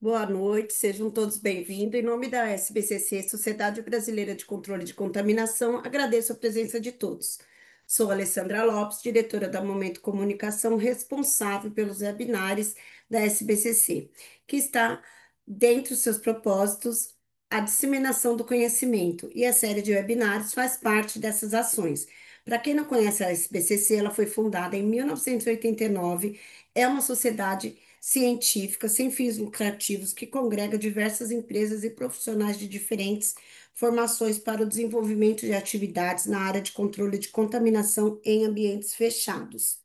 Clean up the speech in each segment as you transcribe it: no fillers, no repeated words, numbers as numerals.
Boa noite, sejam todos bem-vindos. Em nome da SBCC, Sociedade Brasileira de Controle de Contaminação, agradeço a presença de todos. Sou Alessandra Lopes, diretora da Momento Comunicação, responsável pelos webinários da SBCC, que está, dentre os seus propósitos, a disseminação do conhecimento, e a série de webinários faz parte dessas ações. Para quem não conhece a SBCC, ela foi fundada em 1989, é uma sociedade científica sem fins lucrativos que congrega diversas empresas e profissionais de diferentes formações para o desenvolvimento de atividades na área de controle de contaminação em ambientes fechados.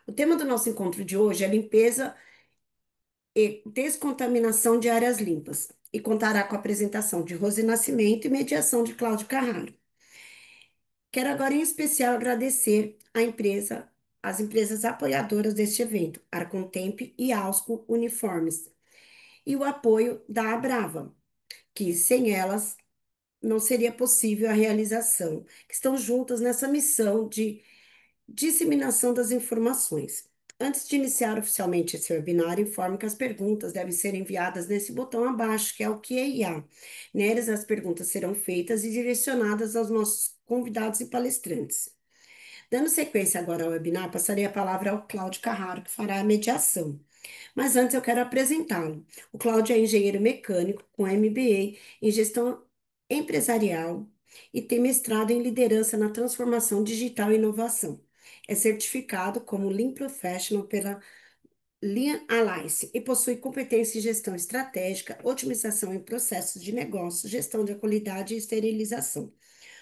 O tema do nosso encontro de hoje é limpeza e descontaminação de áreas limpas e contará com a apresentação de Rose Nascimento e mediação de Cláudio Carraro. Quero agora, em especial, agradecer as empresas apoiadoras deste evento, Arcontemp e Alsco Uniformes, e o apoio da Abrava, que sem elas não seria possível a realização, que estão juntas nessa missão de disseminação das informações. Antes de iniciar oficialmente esse webinar, informo que as perguntas devem ser enviadas nesse botão abaixo, que é o Q&A. Neles, as perguntas serão feitas e direcionadas aos nossos convidados e palestrantes. Dando sequência agora ao webinar, passarei a palavra ao Cláudio Carraro, que fará a mediação. Mas antes eu quero apresentá-lo. O Cláudio é engenheiro mecânico com MBA em gestão empresarial e tem mestrado em liderança na transformação digital e inovação. É certificado como Lean Professional pela Lean Alliance e possui competência em gestão estratégica, otimização em processos de negócio, gestão de qualidade e esterilização.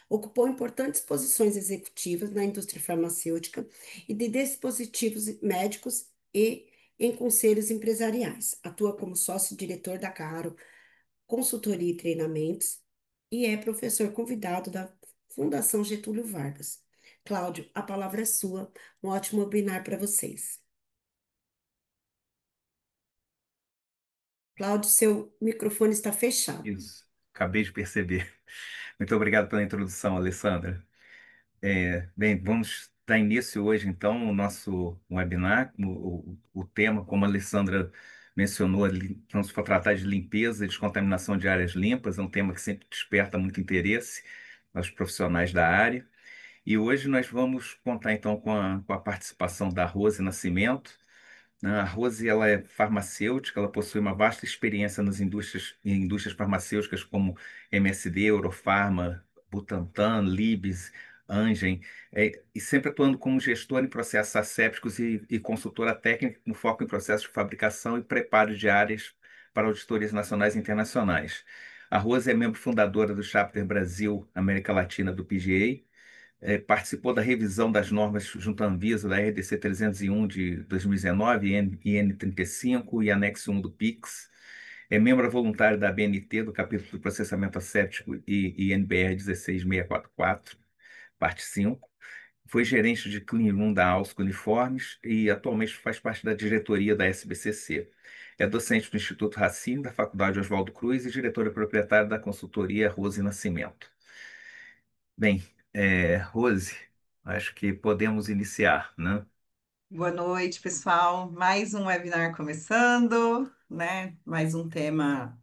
Ocupou importantes posições executivas na indústria farmacêutica e de dispositivos médicos e em conselhos empresariais. Atua como sócio-diretor da Caro Consultoria e Treinamentos e é professor convidado da Fundação Getúlio Vargas. Cláudio, a palavra é sua. Um ótimo webinar para vocês. Cláudio, seu microfone está fechado. Isso, acabei de perceber. Muito obrigado pela introdução, Alessandra. Bem, vamos dar início hoje, então, ao nosso webinar. O tema, como a Alessandra mencionou, vamos tratar de limpeza e descontaminação de áreas limpas, é um tema que sempre desperta muito interesse aos profissionais da área. E hoje nós vamos contar, então, com a participação da Rose Nascimento. A Rose, ela é farmacêutica, ela possui uma vasta experiência em indústrias farmacêuticas como MSD, Eurofarma, Butantan, Libs, Amgen, e sempre atuando como gestora em processos assépticos e consultora técnica com foco em processos de fabricação e preparo de áreas para auditorias nacionais e internacionais. A Rose é membro fundadora do Chapter Brasil América Latina do PGA, participou da revisão das normas junto à Anvisa da RDC 301 de 2019, IN 35 e anexo 1 do PIX. É membro voluntário da ABNT, do capítulo do processamento asséptico e INBR 16644, parte 5. Foi gerente de Clean Room da Alsco Uniformes e atualmente faz parte da diretoria da SBCC. É docente do Instituto Racine, da Faculdade Oswaldo Cruz e diretora proprietária da consultoria Rose Nascimento. Bem, Rose, acho que podemos iniciar, né? Boa noite, pessoal. Mais um webinar começando, né? Mais um tema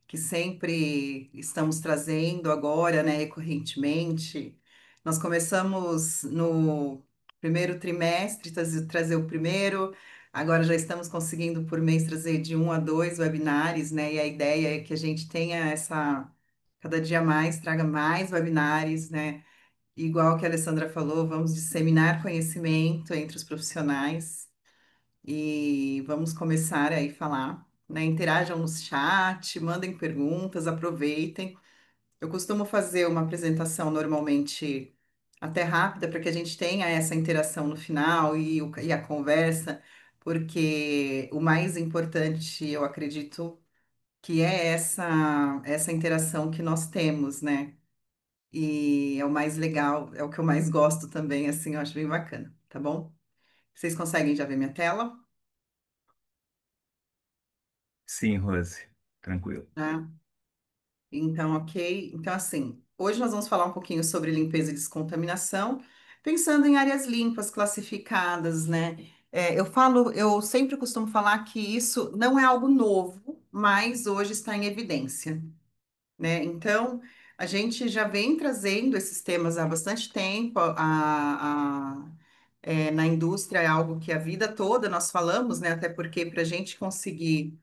que sempre estamos trazendo agora, né, recorrentemente. Nós começamos no primeiro trimestre, trazer o primeiro, agora já estamos conseguindo por mês trazer de 1 a 2 webinars, né? E a ideia é que a gente tenha cada dia mais, traga mais webinars, né? Igual que a Alessandra falou, vamos disseminar conhecimento entre os profissionais e vamos começar aí a falar, né? Interajam no chat, mandem perguntas, aproveitem. Eu costumo fazer uma apresentação normalmente até rápida para que a gente tenha essa interação no final e a conversa, porque o mais importante, eu acredito, que é essa interação que nós temos, né? E é o mais legal, é o que eu mais gosto também, assim, eu acho bem bacana, tá bom? Vocês conseguem já ver minha tela? Sim, Rose, tranquilo. Tá? Então, ok. Então, assim, hoje nós vamos falar um pouquinho sobre limpeza e descontaminação, pensando em áreas limpas, classificadas, né? eu sempre costumo falar que isso não é algo novo, mas hoje está em evidência, né? Então, a gente já vem trazendo esses temas há bastante tempo. Na indústria é algo que a vida toda nós falamos, né? Até porque para a gente conseguir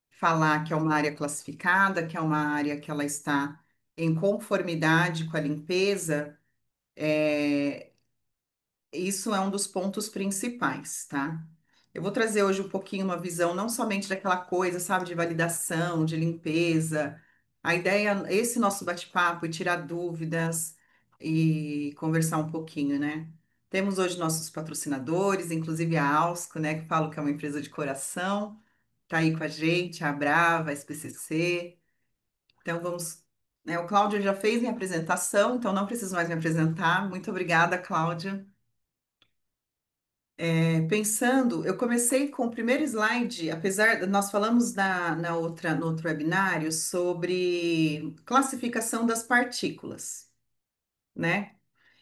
falar que é uma área classificada, que é uma área que ela está em conformidade com a limpeza, é, isso é um dos pontos principais, tá? Eu vou trazer hoje um pouquinho uma visão não somente daquela coisa, sabe, de validação, de limpeza. A ideia, esse nosso bate-papo e tirar dúvidas e conversar um pouquinho, né? Temos hoje nossos patrocinadores, inclusive a Alsco, né, que falo que é uma empresa de coração, tá aí com a gente, a Brava, a SPCC. Então vamos, né, o Cláudio já fez minha apresentação, então não preciso mais me apresentar. Muito obrigada, Cláudia. Pensando, eu comecei com o primeiro slide, apesar, nós falamos no outro webinário sobre classificação das partículas, né?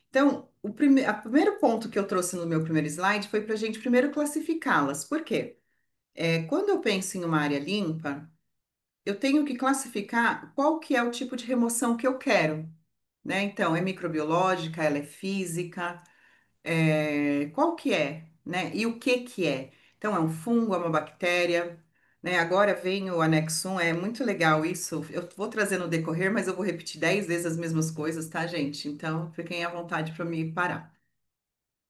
Então, o primeiro ponto que eu trouxe no meu primeiro slide foi para a gente primeiro classificá-las. Por quê? Quando eu penso em uma área limpa, eu tenho que classificar qual que é o tipo de remoção que eu quero, né? Então, é microbiológica, ela é física, qual que é, né? E o que que é? Então, é um fungo, é uma bactéria, né? Agora vem o anexo 1, é muito legal isso. Eu vou trazer no decorrer, mas eu vou repetir 10 vezes as mesmas coisas, tá, gente? Então, fiquem à vontade para me parar.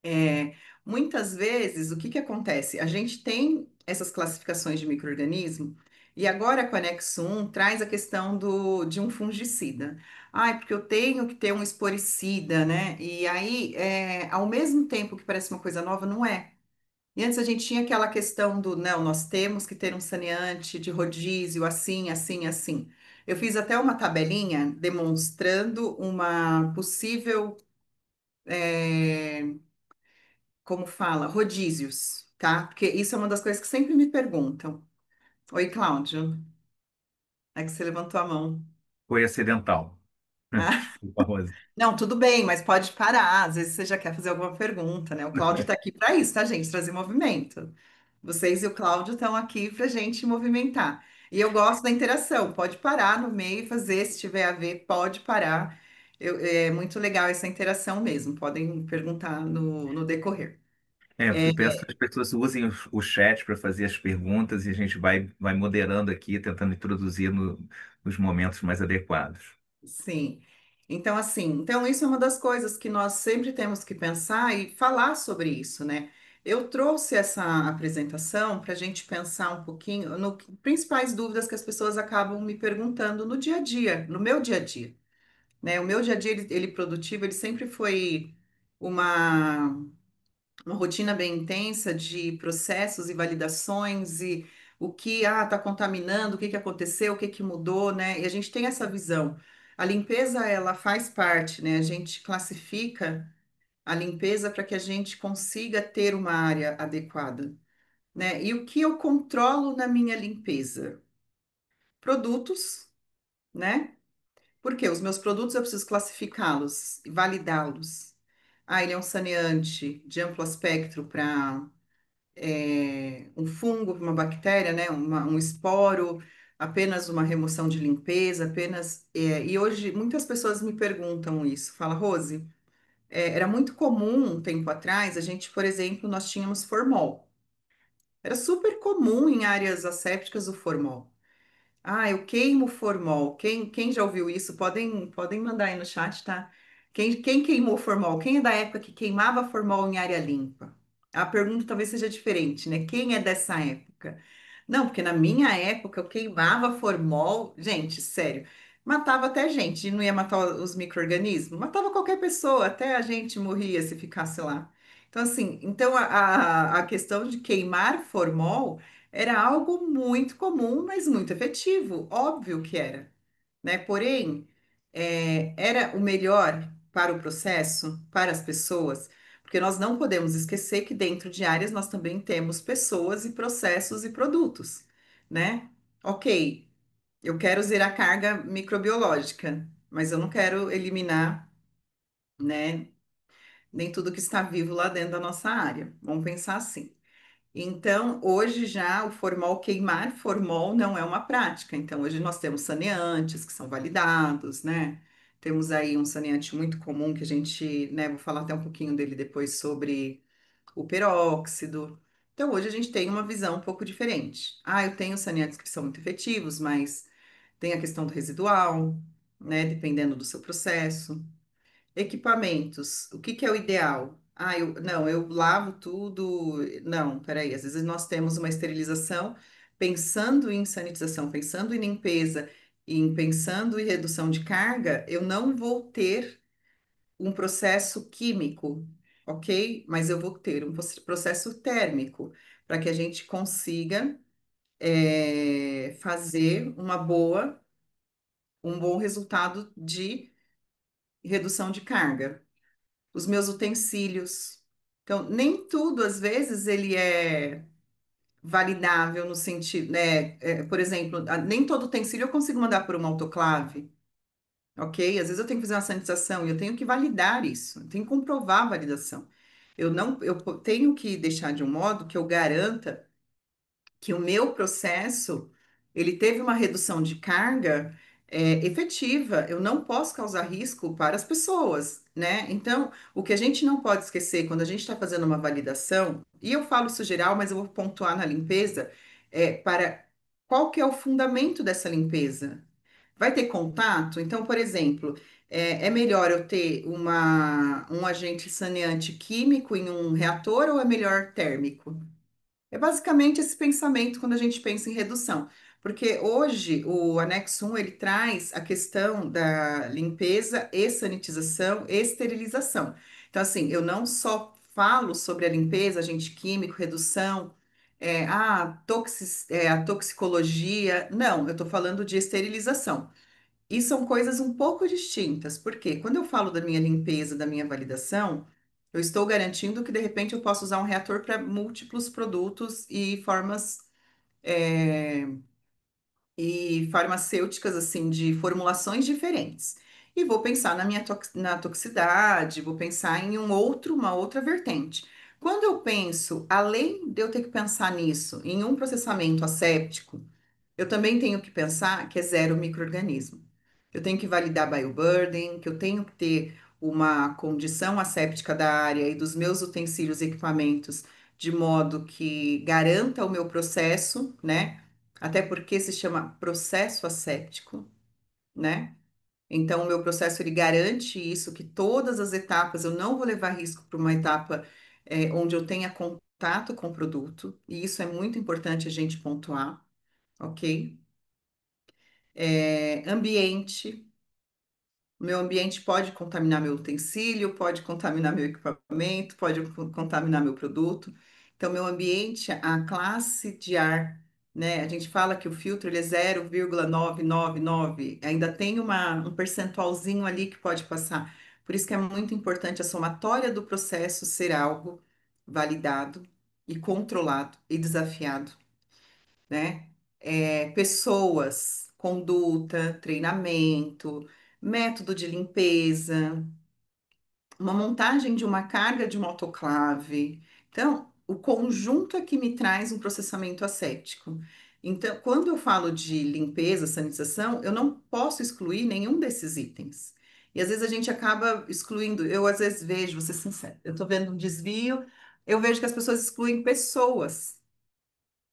É, muitas vezes, o que que acontece? A gente tem essas classificações de micro-organismo, e agora com o anexo 1 traz a questão de um fungicida. Ai, porque eu tenho que ter um esporicida, né? E aí, ao mesmo tempo que parece uma coisa nova, não é. E antes a gente tinha aquela questão do, não, nós temos que ter um saneante de rodízio, assim, assim, assim. Eu fiz até uma tabelinha demonstrando uma possível, como fala, rodízios, tá? Porque isso é uma das coisas que sempre me perguntam. Oi, Cláudio, é que você levantou a mão. Foi acidental. Ah, Desculpa, Rose. não, tudo bem, mas pode parar. Às vezes você já quer fazer alguma pergunta, né? O Cláudio está aqui para isso, tá, gente? Trazer movimento. Vocês e o Cláudio estão aqui para a gente movimentar. E eu gosto da interação. Pode parar no meio e fazer, se tiver a ver, pode parar. É muito legal essa interação mesmo. Podem perguntar no decorrer. Eu peço que as pessoas usem o chat para fazer as perguntas e a gente vai moderando aqui, tentando introduzir nos momentos mais adequados. Sim. Então, assim, então isso é uma das coisas que nós sempre temos que pensar e falar sobre isso, né? Eu trouxe essa apresentação para a gente pensar um pouquinho no principais dúvidas que as pessoas acabam me perguntando no dia a dia, no meu dia a dia, né? O meu dia a dia, ele produtivo, ele sempre foi uma uma rotina bem intensa de processos e validações e o que está contaminando, o que que aconteceu, o que que mudou, né? E a gente tem essa visão. A limpeza, ela faz parte, né? A gente classifica a limpeza para que a gente consiga ter uma área adequada, né? E o que eu controlo na minha limpeza? Produtos, né? Porque os meus produtos eu preciso classificá-los e validá-los. Ah, ele é um saneante de amplo espectro para um fungo, uma bactéria, né, um esporo, apenas uma remoção de limpeza, apenas. E hoje muitas pessoas me perguntam isso. Fala, Rose, era muito comum um tempo atrás, a gente, por exemplo, nós tínhamos formol. Era super comum em áreas assépticas o formol. Ah, eu queimo formol. Quem já ouviu isso? Podem mandar aí no chat, tá? Quem queimou formol? Quem é da época que queimava formol em área limpa? A pergunta talvez seja diferente, né? Quem é dessa época? Não, porque na minha época eu queimava formol. Gente, sério, matava até gente. E não ia matar os micro-organismos? Matava qualquer pessoa, até a gente morria se ficasse lá. Então, assim, então a questão de queimar formol era algo muito comum, mas muito efetivo, óbvio que era, né? Porém, era o melhor para o processo, para as pessoas, porque nós não podemos esquecer que dentro de áreas nós também temos pessoas e processos e produtos, né? Ok, eu quero zerar a carga microbiológica, mas eu não quero eliminar, né, nem tudo que está vivo lá dentro da nossa área. Vamos pensar assim. Então, hoje já o formol, queimar formol não é uma prática. Então, hoje nós temos saneantes que são validados, né? Temos aí um saneante muito comum que a gente, né, vou falar até um pouquinho dele depois sobre o peróxido. Então, hoje a gente tem uma visão um pouco diferente. Ah, eu tenho saneantes que são muito efetivos, mas tem a questão do residual, né, dependendo do seu processo. Equipamentos, o que que é o ideal? Ah, não, eu lavo tudo. Não, peraí, às vezes nós temos uma esterilização pensando em sanitização, pensando em limpeza, pensando em redução de carga, eu não vou ter um processo químico, ok? Mas eu vou ter um processo térmico para que a gente consiga fazer um bom resultado de redução de carga. Os meus utensílios. Então, nem tudo, às vezes, ele é validável no sentido, né? Por exemplo, nem todo utensílio eu consigo mandar por uma autoclave, ok? Às vezes eu tenho que fazer uma sanitização e eu tenho que validar isso, eu tenho que comprovar a validação. Eu não, eu tenho que deixar de um modo que eu garanta que o meu processo ele teve uma redução de carga efetiva. Eu não posso causar risco para as pessoas, né? Então, o que a gente não pode esquecer quando a gente está fazendo uma validação, e eu falo isso geral, mas eu vou pontuar na limpeza, para qual que é o fundamento dessa limpeza? Vai ter contato? Então, por exemplo, é melhor eu ter um agente saneante químico em um reator ou é melhor térmico? É basicamente esse pensamento quando a gente pensa em redução, porque hoje o anexo 1 ele traz a questão da limpeza e sanitização e esterilização. Então, assim, eu não só falo sobre a limpeza, agente químico, redução, a toxicologia, não, eu estou falando de esterilização. E são coisas um pouco distintas, porque quando eu falo da minha limpeza, da minha validação, eu estou garantindo que de repente eu posso usar um reator para múltiplos produtos e formas é, e farmacêuticas assim de formulações diferentes. E vou pensar na toxicidade, vou pensar em uma outra vertente. Quando eu penso, além de eu ter que pensar nisso, em um processamento asséptico, eu também tenho que pensar que é zero microorganismo. Eu tenho que validar bioburden, que eu tenho que ter uma condição asséptica da área e dos meus utensílios e equipamentos de modo que garanta o meu processo, né? Até porque se chama processo asséptico, né? Então, o meu processo ele garante isso, que todas as etapas eu não vou levar risco para uma etapa onde eu tenha contato com o produto, e isso é muito importante a gente pontuar, ok? Ambiente. O meu ambiente pode contaminar meu utensílio, pode contaminar meu equipamento, pode contaminar meu produto. Então, meu ambiente, a classe de ar, né? A gente fala que o filtro ele é 0,999, ainda tem um percentualzinho ali que pode passar. Por isso que é muito importante a somatória do processo ser algo validado e controlado e desafiado, né? Pessoas, conduta, treinamento, método de limpeza, uma montagem de uma carga de uma autoclave. Então, o conjunto é que me traz um processamento asséptico. Então, quando eu falo de limpeza, sanitização, eu não posso excluir nenhum desses itens. E às vezes a gente acaba excluindo. Eu às vezes vejo, vou ser sincera, eu estou vendo um desvio, eu vejo que as pessoas excluem pessoas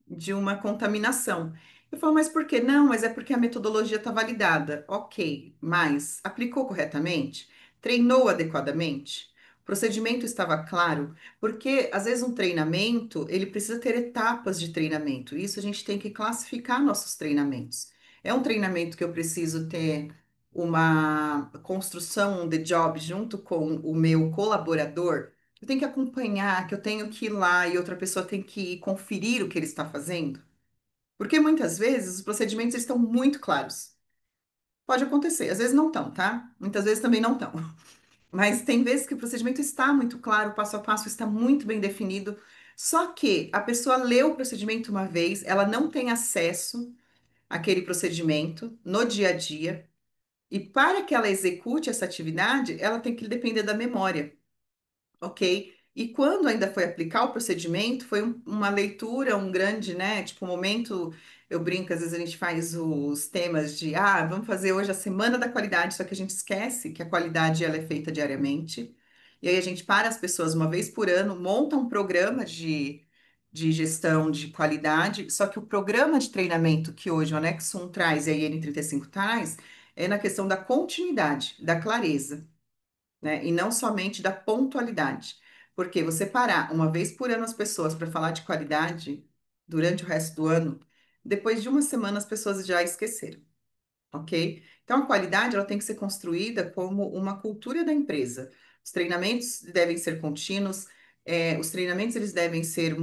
de uma contaminação. Eu falo, mas por quê? Não, mas é porque a metodologia está validada. Ok, mas aplicou corretamente? Treinou adequadamente? O procedimento estava claro? Porque, às vezes, um treinamento, ele precisa ter etapas de treinamento. Isso a gente tem que classificar nossos treinamentos. É um treinamento que eu preciso ter uma construção on the job junto com o meu colaborador, eu tenho que acompanhar, que eu tenho que ir lá e outra pessoa tem que ir conferir o que ele está fazendo. Porque muitas vezes os procedimentos estão muito claros. Pode acontecer, às vezes não estão, tá? Muitas vezes também não estão. Mas tem vezes que o procedimento está muito claro, o passo a passo está muito bem definido. Só que a pessoa leu o procedimento uma vez, ela não tem acesso àquele procedimento no dia a dia. E para que ela execute essa atividade, ela tem que depender da memória, ok? E quando ainda foi aplicar o procedimento, foi uma leitura, um grande, né? Tipo, um momento, eu brinco, às vezes a gente faz os temas de, vamos fazer hoje a Semana da Qualidade, só que a gente esquece que a qualidade ela é feita diariamente. E aí a gente para as pessoas uma vez por ano, monta um programa de gestão de qualidade, só que o programa de treinamento que hoje o Anexo 1 traz e a IN35 traz, é na questão da continuidade, da clareza, né? E não somente da pontualidade. Porque você parar uma vez por ano as pessoas para falar de qualidade durante o resto do ano, depois de uma semana as pessoas já esqueceram, ok? Então a qualidade ela tem que ser construída como uma cultura da empresa. Os treinamentos devem ser contínuos, os treinamentos eles devem ser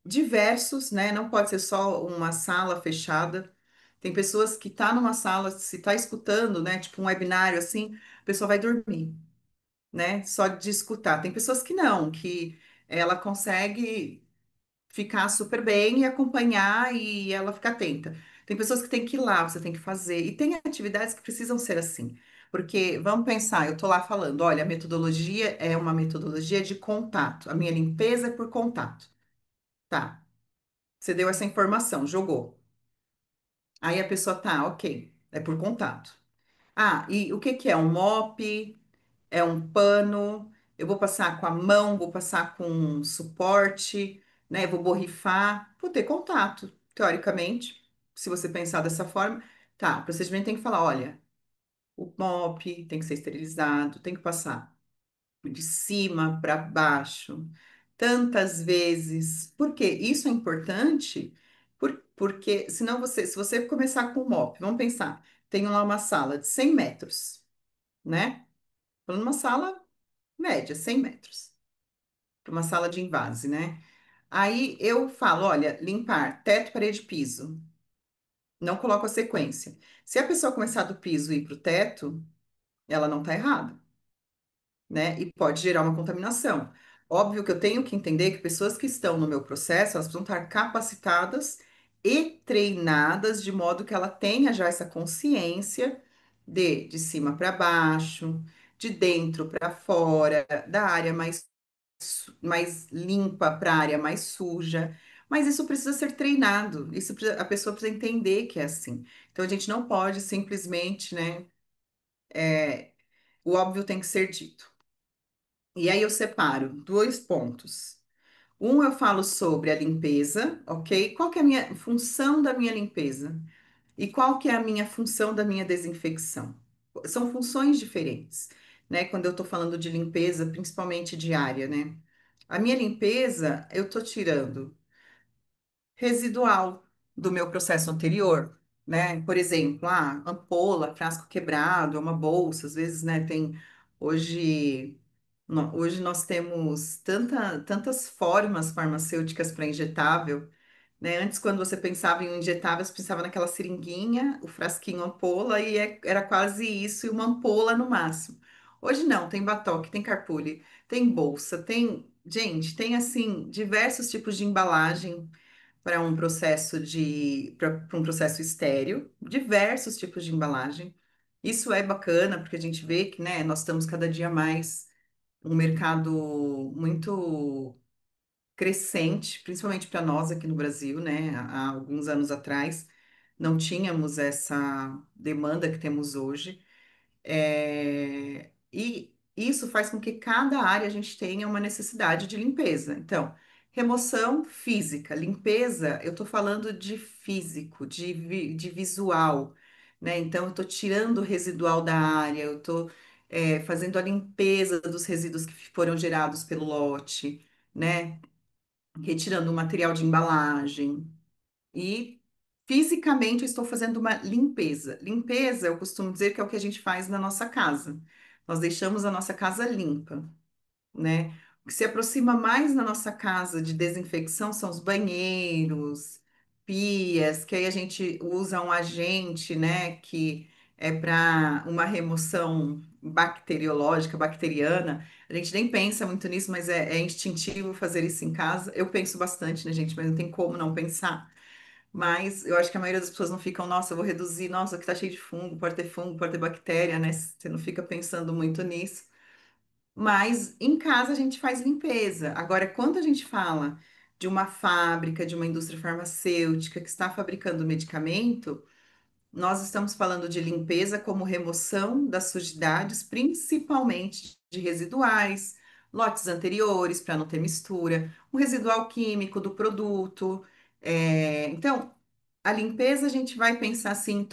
diversos, né? Não pode ser só uma sala fechada. Tem pessoas que tá numa sala, se tá escutando, né? Tipo um webinário assim, a pessoa vai dormir, né? Só de escutar. Tem pessoas que não, que ela consegue ficar super bem e acompanhar e ela fica atenta. Tem pessoas que têm que ir lá, você tem que fazer. E tem atividades que precisam ser assim. Porque vamos pensar, eu tô lá falando, olha, a metodologia é uma metodologia de contato. A minha limpeza é por contato. Tá. Você deu essa informação, jogou. Aí a pessoa tá, ok, é por contato. E o que que é? Um mop? É um pano? Eu vou passar com a mão, vou passar com um suporte, né? Vou borrifar, vou ter contato, teoricamente. Se você pensar dessa forma, tá, o procedimento tem que falar, olha, o mop tem que ser esterilizado, tem que passar de cima para baixo, tantas vezes. Por quê? Isso é importante, porque senão se você começar com o mop, vamos pensar, tem lá uma sala de 100 metros, né? Falando uma sala média, 100 metros, para uma sala de invase, né? Aí eu falo, olha, limpar teto, parede, piso. Não coloco a sequência. Se a pessoa começar do piso e ir para o teto, ela não está errada, né? E pode gerar uma contaminação. Óbvio que eu tenho que entender que pessoas que estão no meu processo, elas precisam estar capacitadas e treinadas de modo que ela tenha já essa consciência de cima para baixo, de dentro para fora, da área mais limpa para a área mais suja. Mas isso precisa ser treinado, a pessoa precisa entender que é assim. Então a gente não pode simplesmente, né? O óbvio tem que ser dito. E aí eu separo dois pontos. Um, eu falo sobre a limpeza, ok? Qual que é a minha função da minha limpeza? E qual que é a minha função da minha desinfecção? São funções diferentes, né? Quando eu estou falando de limpeza, principalmente diária, né? A minha limpeza, eu estou tirando residual do meu processo anterior, né? Por exemplo, ampola, frasco quebrado, uma bolsa, às vezes, né, tem hoje hoje nós temos tantas formas farmacêuticas para injetável, né? Antes, quando você pensava em um injetável, você pensava naquela seringuinha, o frasquinho ampola, e era quase isso, e uma ampola no máximo. Hoje não, tem batoque, tem carpule, tem bolsa, gente, tem assim diversos tipos de embalagem para para um processo estéreo, diversos tipos de embalagem. Isso é bacana, porque a gente vê que, né, nós estamos cada dia mais um mercado muito crescente, principalmente para nós aqui no Brasil, né? Há alguns anos atrás não tínhamos essa demanda que temos hoje. E isso faz com que cada área a gente tenha uma necessidade de limpeza. Então, remoção física, limpeza, eu estou falando de físico, de visual, né? Então, eu estou tirando o residual da área, eu estou fazendo a limpeza dos resíduos que foram gerados pelo lote, né? Retirando o material de embalagem. E fisicamente eu estou fazendo uma limpeza. Limpeza, eu costumo dizer que é o que a gente faz na nossa casa. Nós deixamos a nossa casa limpa, né? O que se aproxima mais na nossa casa de desinfecção são os banheiros, pias, que aí a gente usa um agente, né, que é para uma remoção bacteriológica, bacteriana. A gente nem pensa muito nisso, mas é instintivo fazer isso em casa. Eu penso bastante, né, gente, mas não tem como não pensar. Mas eu acho que a maioria das pessoas não ficam, nossa, eu vou reduzir, nossa, aqui tá cheio de fungo, pode ter bactéria, né? Você não fica pensando muito nisso. Mas em casa a gente faz limpeza. Agora, quando a gente fala de uma fábrica, de uma indústria farmacêutica que está fabricando medicamento, nós estamos falando de limpeza como remoção das sujidades, principalmente de residuais, lotes anteriores, para não ter mistura, o residual químico do produto. Então, a limpeza a gente vai pensar assim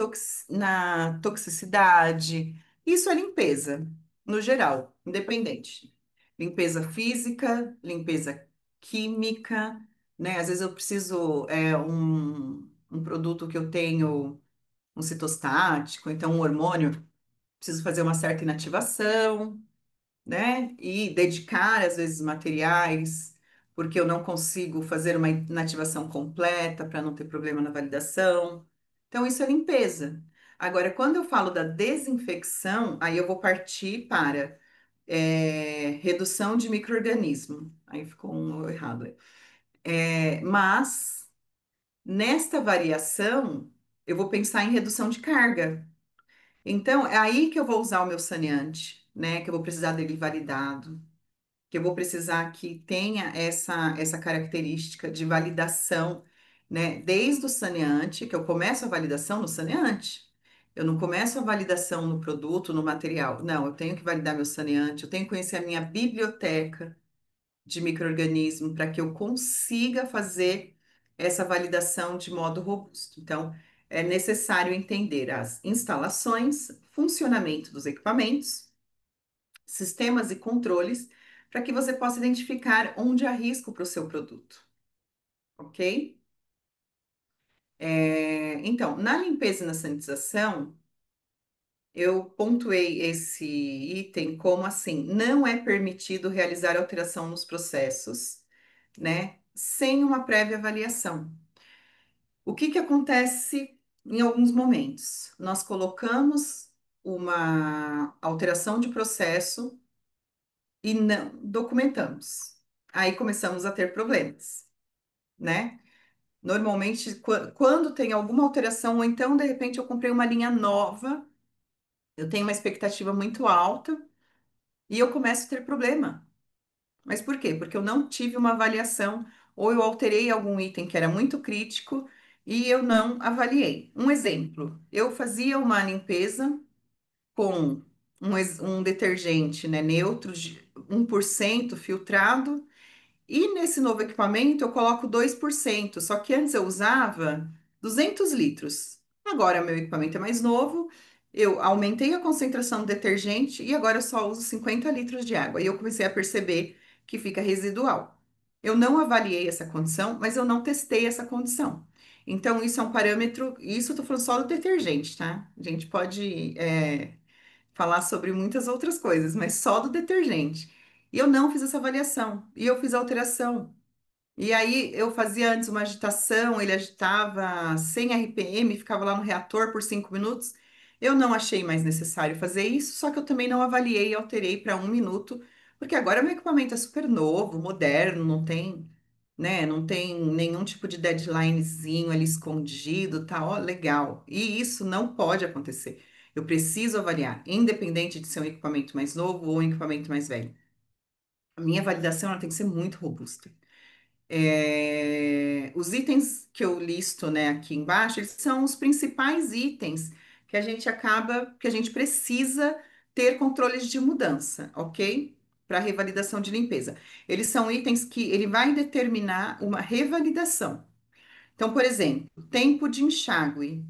na toxicidade. Isso é limpeza, no geral, independente. Limpeza física, limpeza química, né? Às vezes eu preciso um produto que eu tenho um citostático, então um hormônio, preciso fazer uma certa inativação, né? E dedicar, às vezes, materiais, porque eu não consigo fazer uma inativação completa para não ter problema na validação. Então, isso é limpeza. Agora, quando eu falo da desinfecção, aí eu vou partir para redução de micro-organismo. Aí ficou um errado aí. Mas, nesta variação, eu vou pensar em redução de carga. Então, é aí que eu vou usar o meu saneante, né? Que eu vou precisar dele validado, que eu vou precisar que tenha essa característica de validação, né? Desde o saneante, que eu começo a validação no saneante. Eu não começo a validação no produto, no material. Não, eu tenho que validar meu saneante, eu tenho que conhecer a minha biblioteca de micro-organismo para que eu consiga fazer essa validação de modo robusto. Então, é necessário entender as instalações, funcionamento dos equipamentos, sistemas e controles, para que você possa identificar onde há risco para o seu produto, ok? Então, na limpeza e na sanitização, eu pontuei esse item como assim: não é permitido realizar alteração nos processos, né, sem uma prévia avaliação. O que que acontece em alguns momentos? Nós colocamos uma alteração de processo e não documentamos. Aí começamos a ter problemas, né? Normalmente, quando tem alguma alteração, ou então, de repente, eu comprei uma linha nova, eu tenho uma expectativa muito alta e eu começo a ter problema. Mas por quê? Porque eu não tive uma avaliação, ou eu alterei algum item que era muito crítico e eu não avaliei. Um exemplo, eu fazia uma limpeza com um detergente, né, neutro de 1% filtrado, e nesse novo equipamento eu coloco 2%. Só que antes eu usava 200 litros. Agora meu equipamento é mais novo, eu aumentei a concentração do detergente e agora eu só uso 50 litros de água. E eu comecei a perceber que fica residual. Eu não avaliei essa condição, mas eu não testei essa condição. Então, isso é um parâmetro, isso eu tô falando só do detergente, tá? A gente pode, falar sobre muitas outras coisas, mas só do detergente. E eu não fiz essa avaliação, e eu fiz a alteração. E aí eu fazia antes uma agitação, ele agitava 100 RPM, ficava lá no reator por 5 minutos. Eu não achei mais necessário fazer isso, só que eu também não avaliei e alterei para 1 minuto, porque agora meu equipamento é super novo, moderno, não tem, né, não tem nenhum tipo de deadlinezinho ali escondido, tá, ó, legal. E isso não pode acontecer. Eu preciso avaliar, independente de ser um equipamento mais novo ou um equipamento mais velho. A minha validação ela tem que ser muito robusta. Os itens que eu listo, né, aqui embaixo, eles são os principais itens que a gente precisa ter controles de mudança, ok? Para revalidação de limpeza. Eles são itens que ele vai determinar uma revalidação. Então, por exemplo, tempo de enxágue.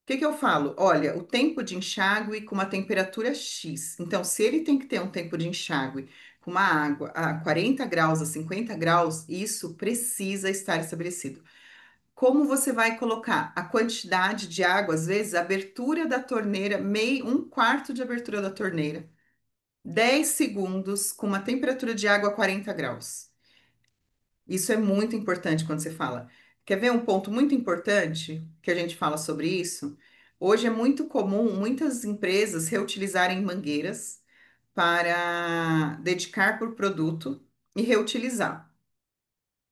O que que eu falo? Olha, o tempo de enxágue com uma temperatura X. Então, se ele tem que ter um tempo de enxágue com uma água a 40 graus, a 50 graus, isso precisa estar estabelecido. Como você vai colocar a quantidade de água? Às vezes, a abertura da torneira, meio, 1/4 de abertura da torneira, 10 segundos com uma temperatura de água a 40 graus. Isso é muito importante quando você fala. Quer ver um ponto muito importante que a gente fala sobre isso? Hoje é muito comum muitas empresas reutilizarem mangueiras para dedicar por produto e reutilizar.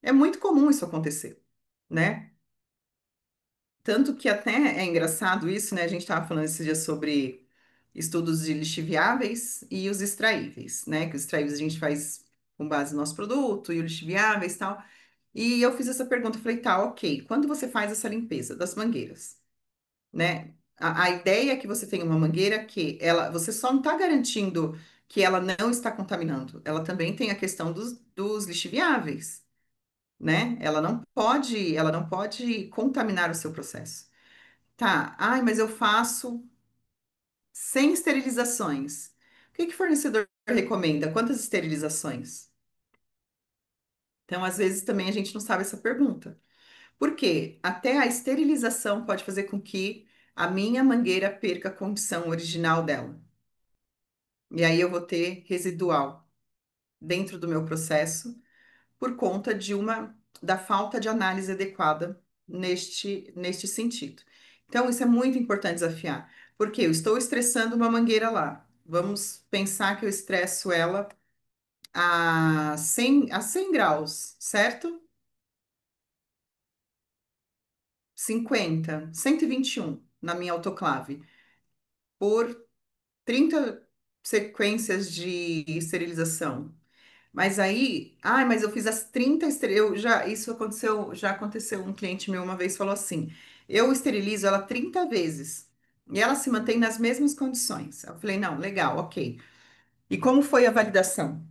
É muito comum isso acontecer, né? Tanto que até é engraçado isso, né? A gente estava falando esses dias sobre estudos de lixiviáveis e os extraíveis, né? Que os extraíveis a gente faz com base no nosso produto e os lixiviáveis e tal. E eu fiz essa pergunta, falei, tá, ok, quando você faz essa limpeza das mangueiras, né? A ideia é que você tenha uma mangueira que ela, você só não está garantindo que ela não está contaminando, ela também tem a questão dos lixiviáveis, né? Ela não pode contaminar o seu processo. Tá, ai, mas eu faço sem esterilizações. O que que o fornecedor recomenda? Quantas esterilizações? Então, às vezes também a gente não sabe essa pergunta. Por quê? Até a esterilização pode fazer com que a minha mangueira perca a condição original dela. E aí eu vou ter residual dentro do meu processo por conta da falta de análise adequada neste sentido. Então, isso é muito importante desafiar, porque eu estou estressando uma mangueira lá. Vamos pensar que eu estresso ela a 100 graus, certo? 50, 121 na minha autoclave, por 30 sequências de esterilização. Mas aí, ai, mas eu fiz as 30 eu já isso aconteceu, já aconteceu, um cliente meu uma vez falou assim: "Eu esterilizo ela 30 vezes e ela se mantém nas mesmas condições". Eu falei: "Não, legal, OK". E como foi a validação?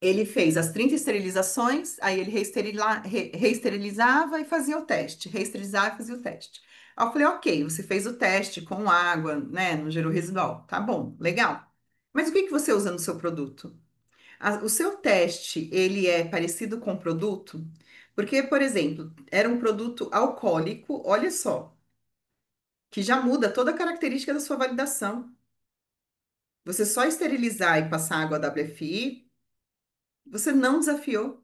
Ele fez as 30 esterilizações, aí ele reesterilizava e fazia o teste, reesterilizava e fazia o teste. Aí eu falei, ok, você fez o teste com água, né, não gerou residual. Tá bom, legal. Mas o que que você usa no seu produto? O seu teste, ele é parecido com o produto? Porque, por exemplo, era um produto alcoólico, olha só, que já muda toda a característica da sua validação. Você só esterilizar e passar água WFI, você não desafiou.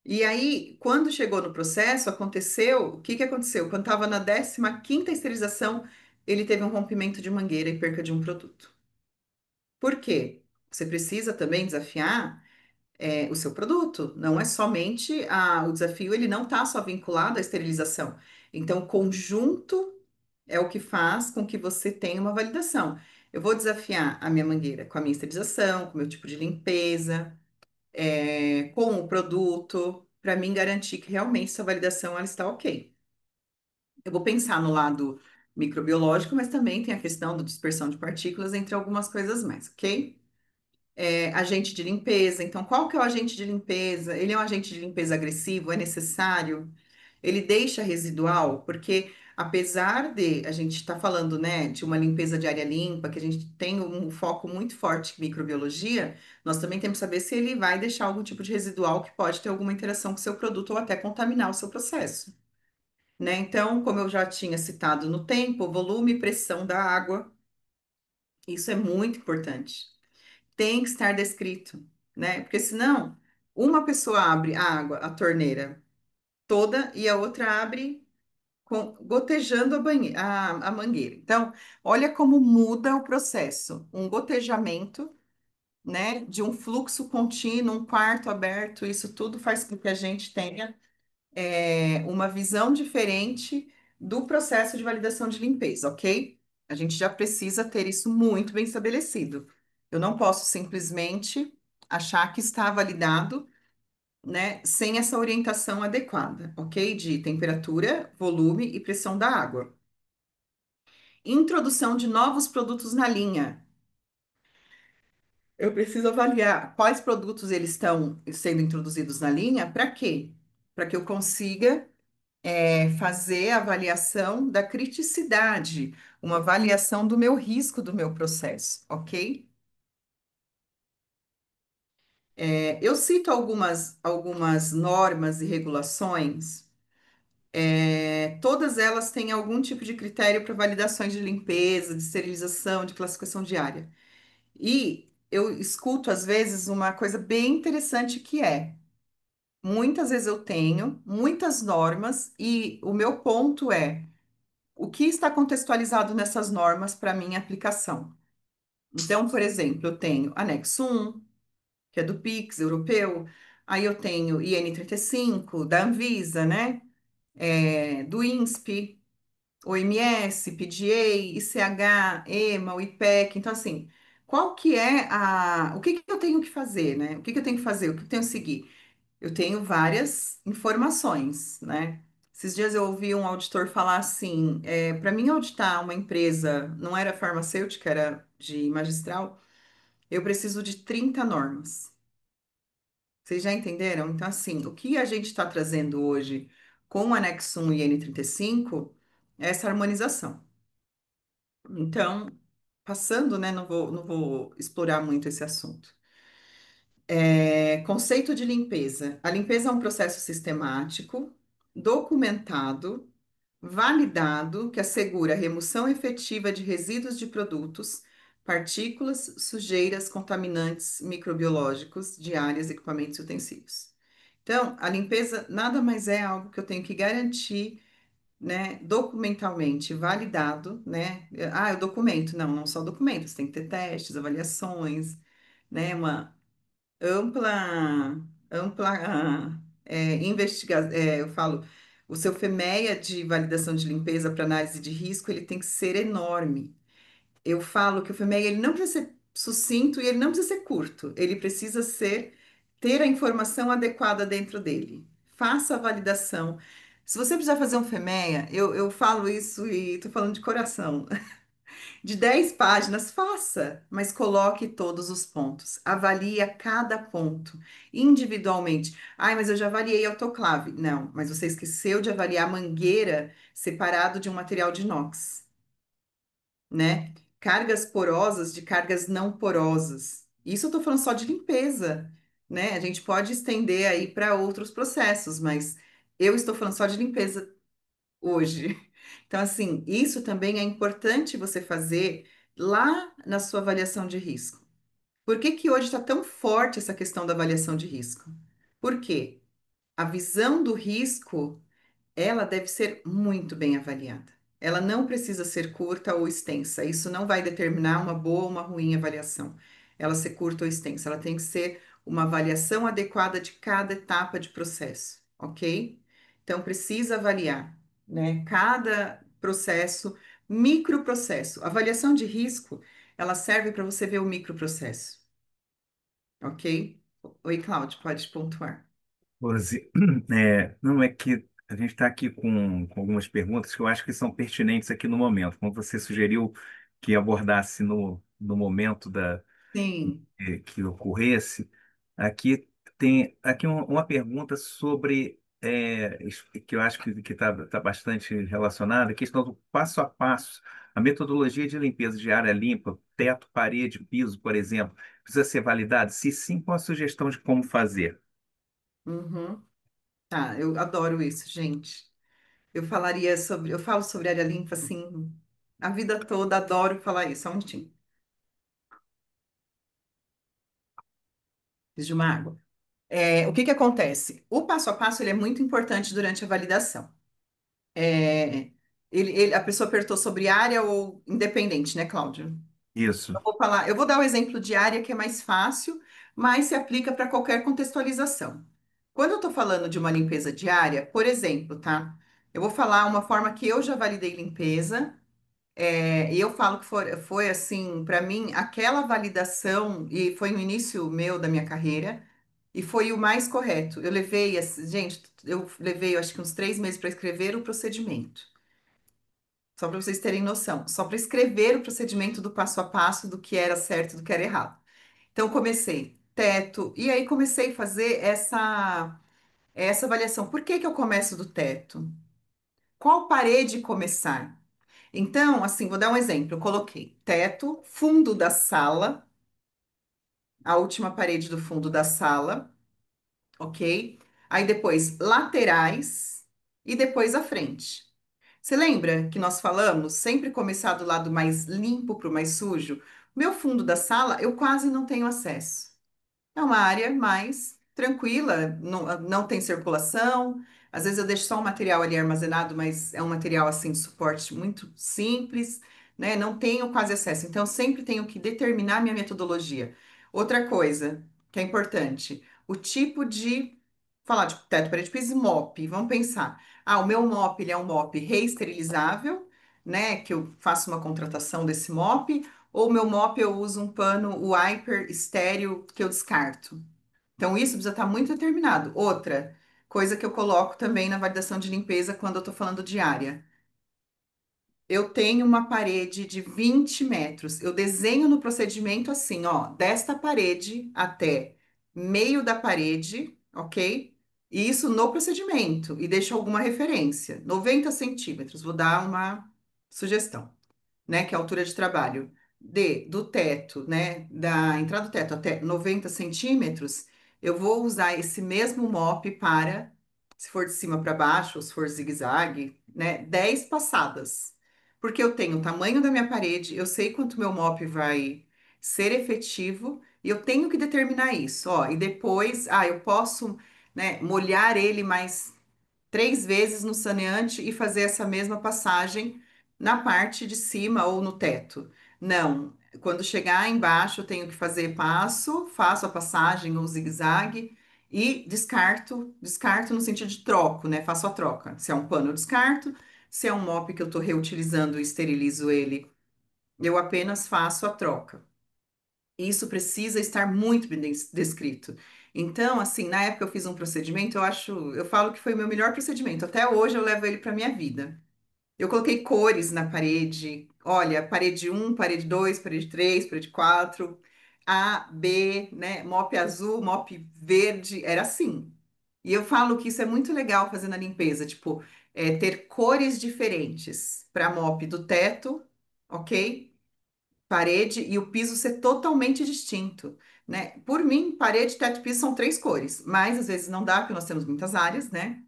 E aí, quando chegou no processo, o que que aconteceu? Quando estava na 15ª esterilização, ele teve um rompimento de mangueira e perca de um produto. Por quê? Você precisa também desafiar o seu produto. Não é somente o desafio, ele não está só vinculado à esterilização. Então, o conjunto é o que faz com que você tenha uma validação. Eu vou desafiar a minha mangueira com a minha esterilização, com o meu tipo de limpeza, com o produto, para mim garantir que realmente essa validação ela está ok. Eu vou pensar no lado microbiológico, mas também tem a questão da dispersão de partículas, entre algumas coisas mais, ok? Agente de limpeza. Então, qual que é o agente de limpeza? Ele é um agente de limpeza agressivo? É necessário? Ele deixa residual? Porque apesar de a gente estar falando, né, de uma limpeza de área limpa, que a gente tem um foco muito forte em microbiologia, nós também temos que saber se ele vai deixar algum tipo de residual que pode ter alguma interação com o seu produto ou até contaminar o seu processo, né? Então, como eu já tinha citado no tempo, volume e pressão da água, isso é muito importante, tem que estar descrito, né? Porque senão, uma pessoa abre a água, a torneira toda, e a outra abre gotejando a mangueira. Então, olha como muda o processo. Um gotejamento, né, de um fluxo contínuo, um quarto aberto, isso tudo faz com que a gente tenha uma visão diferente do processo de validação de limpeza, ok? A gente já precisa ter isso muito bem estabelecido. Eu não posso simplesmente achar que está validado, né, sem essa orientação adequada, ok? De temperatura, volume e pressão da água. Introdução de novos produtos na linha. Eu preciso avaliar quais produtos eles estão sendo introduzidos na linha, para quê? Para que eu consiga fazer a avaliação da criticidade, uma avaliação do meu risco do meu processo, ok? Eu cito algumas normas e regulações, todas elas têm algum tipo de critério para validações de limpeza, de esterilização, de classificação diária. E eu escuto, às vezes, uma coisa bem interessante que muitas vezes eu tenho muitas normas e o meu ponto é o que está contextualizado nessas normas para minha aplicação. Então, por exemplo, eu tenho anexo 1, que é do PIX europeu, aí eu tenho IN 35 da Anvisa, né? Do INSP. OMS, PDA, ICH, EMA, o IPEC. Então, assim, qual que é o que que eu tenho que fazer, né? O que que eu tenho que fazer? O que eu tenho que seguir? Eu tenho várias informações, né? Esses dias eu ouvi um auditor falar assim, para mim auditar uma empresa, não era farmacêutica, era de magistral, eu preciso de 30 normas. Vocês já entenderam? Então, assim, o que a gente está trazendo hoje com o anexo 1 e N35 é essa harmonização. Então, passando, né, não vou explorar muito esse assunto. Conceito de limpeza. A limpeza é um processo sistemático, documentado, validado, que assegura a remoção efetiva de resíduos de produtos, partículas, sujeiras, contaminantes microbiológicos de áreas, equipamentos e utensílios. Então, a limpeza nada mais é algo que eu tenho que garantir, né, documentalmente validado, né? Ah, eu documento. Não, não só documentos, tem que ter testes, avaliações, né? Uma ampla eu falo, o seu FMEA de validação de limpeza para análise de risco, ele tem que ser enorme. Eu falo que o FMEA, ele não precisa ser sucinto e ele não precisa ser curto, ele precisa ter a informação adequada dentro dele. Faça a validação. Se você precisar fazer um FMEA, eu falo isso e estou falando de coração de 10 páginas, faça, mas coloque todos os pontos. Avalie a cada ponto, individualmente. Ai, mas eu já avaliei autoclave. Não, mas você esqueceu de avaliar mangueira separado de um material de inox, né? Cargas porosas de cargas não porosas. Isso eu estou falando só de limpeza, né? A gente pode estender aí para outros processos, mas eu estou falando só de limpeza hoje. Então, assim, isso também é importante você fazer lá na sua avaliação de risco. Por que que hoje está tão forte essa questão da avaliação de risco? Por quê? A visão do risco ela deve ser muito bem avaliada. Ela não precisa ser curta ou extensa. Isso não vai determinar uma boa ou uma ruim avaliação. Ela ser curta ou extensa. Ela tem que ser uma avaliação adequada de cada etapa de processo, ok? Então, precisa avaliar, né? Cada processo, microprocesso. Avaliação de risco, ela serve para você ver o microprocesso, ok? Oi, Cláudio, pode pontuar. Rose, não é que a gente está aqui com algumas perguntas que eu acho que são pertinentes aqui no momento. Como você sugeriu que abordasse no momento Sim. que ocorresse, aqui tem aqui uma pergunta sobre que eu acho que tá bastante relacionada, a questão do passo a passo, a metodologia de limpeza de área limpa, teto, parede, piso, por exemplo, precisa ser validada? Se sim, qual a sugestão de como fazer? Uhum. Tá, eu adoro isso, gente. Eu falo sobre área limpa assim, a vida toda, adoro falar isso. Só um minutinho. Preciso de uma água. O que que acontece? O passo a passo ele é muito importante durante a validação. É, a pessoa perguntou sobre área ou independente, né, Cláudio? Isso. Eu vou dar o exemplo de área que é mais fácil, mas se aplica para qualquer contextualização. Quando eu estou falando de uma limpeza diária, por exemplo, tá? Eu vou falar uma forma que eu já validei limpeza. E eu falo que foi assim, para mim, aquela validação, e foi no início meu da minha carreira, e foi o mais correto. Gente, eu levei, eu acho que uns 3 meses para escrever o procedimento. Só para vocês terem noção. Só para escrever o procedimento do passo a passo do que era certo e do que era errado. Então, comecei teto, e aí comecei a fazer essa avaliação. Por que que eu começo do teto? Qual parede começar? Então, assim, vou dar um exemplo. Eu coloquei teto, fundo da sala, a última parede do fundo da sala, ok? Aí depois laterais e depois a frente. Você lembra que nós falamos sempre começar do lado mais limpo para o mais sujo? Meu fundo da sala eu quase não tenho acesso. É uma área mais tranquila, não tem circulação. Às vezes eu deixo só um material ali armazenado, mas é um material assim de suporte muito simples, né? Não tenho quase acesso. Então, eu sempre tenho que determinar minha metodologia. Outra coisa que é importante, o tipo de teto, parede, piso e mop. Vamos pensar. Ah, o meu mop, ele é um mop reesterilizável. né, que eu faço uma contratação desse mop, ou meu mop eu uso um pano wiper estéreo que eu descarto. Então, isso precisa estar muito determinado. Outra coisa que eu coloco também na validação de limpeza quando eu estou falando de área. Eu tenho uma parede de 20 metros. Eu desenho no procedimento assim, ó, desta parede até meio da parede, ok? E isso no procedimento. E deixo alguma referência. 90 centímetros. Vou dar uma sugestão, né, que é a altura de trabalho, do teto, né, da entrada do teto até 90 centímetros, eu vou usar esse mesmo mop para, se for de cima para baixo, ou se for zigue-zague, né, 10 passadas. Porque eu tenho o tamanho da minha parede, eu sei quanto meu mop vai ser efetivo, e eu tenho que determinar isso, ó, e depois, eu posso, né, molhar ele mais 3 vezes no saneante e fazer essa mesma passagem na parte de cima ou no teto. Não, quando chegar embaixo, eu tenho que fazer faço a passagem ou zigue-zague e descarto no sentido de troco, né? Faço a troca. Se é um pano, eu descarto. Se é um mop que eu estou reutilizando e esterilizo ele, eu apenas faço a troca. Isso precisa estar muito bem descrito. Então, assim, na época eu fiz um procedimento, eu falo que foi o meu melhor procedimento. Até hoje eu levo ele para minha vida. Eu coloquei cores na parede. Olha, parede um, parede 2, parede 3, parede 4, A, B, né? Mop azul, mop verde, era assim. E eu falo que isso é muito legal fazer na limpeza, tipo, ter cores diferentes para mop do teto, ok? Parede e o piso ser totalmente distinto, né? Por mim, parede, teto e piso são 3 cores, mas às vezes não dá, porque nós temos muitas áreas, né?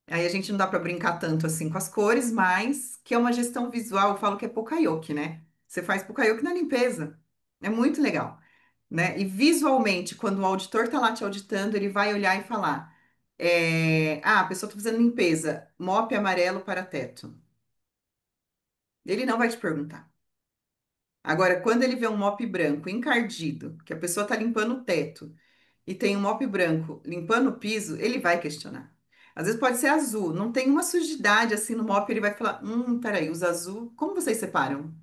Aí a gente não dá para brincar tanto assim com as cores, mas que é uma gestão visual, eu falo que é Poca-Yoke, né? Você faz Poca-Yoke na limpeza. É muito legal, né? E visualmente, quando o auditor está lá te auditando, ele vai olhar e falar: a pessoa está fazendo limpeza, mop amarelo para teto. Ele não vai te perguntar. Agora, quando ele vê um mop branco encardido, que a pessoa está limpando o teto, e tem um mop branco limpando o piso, ele vai questionar. Às vezes pode ser azul, não tem uma sujidade assim no mop, ele vai falar: peraí, os azul, como vocês separam?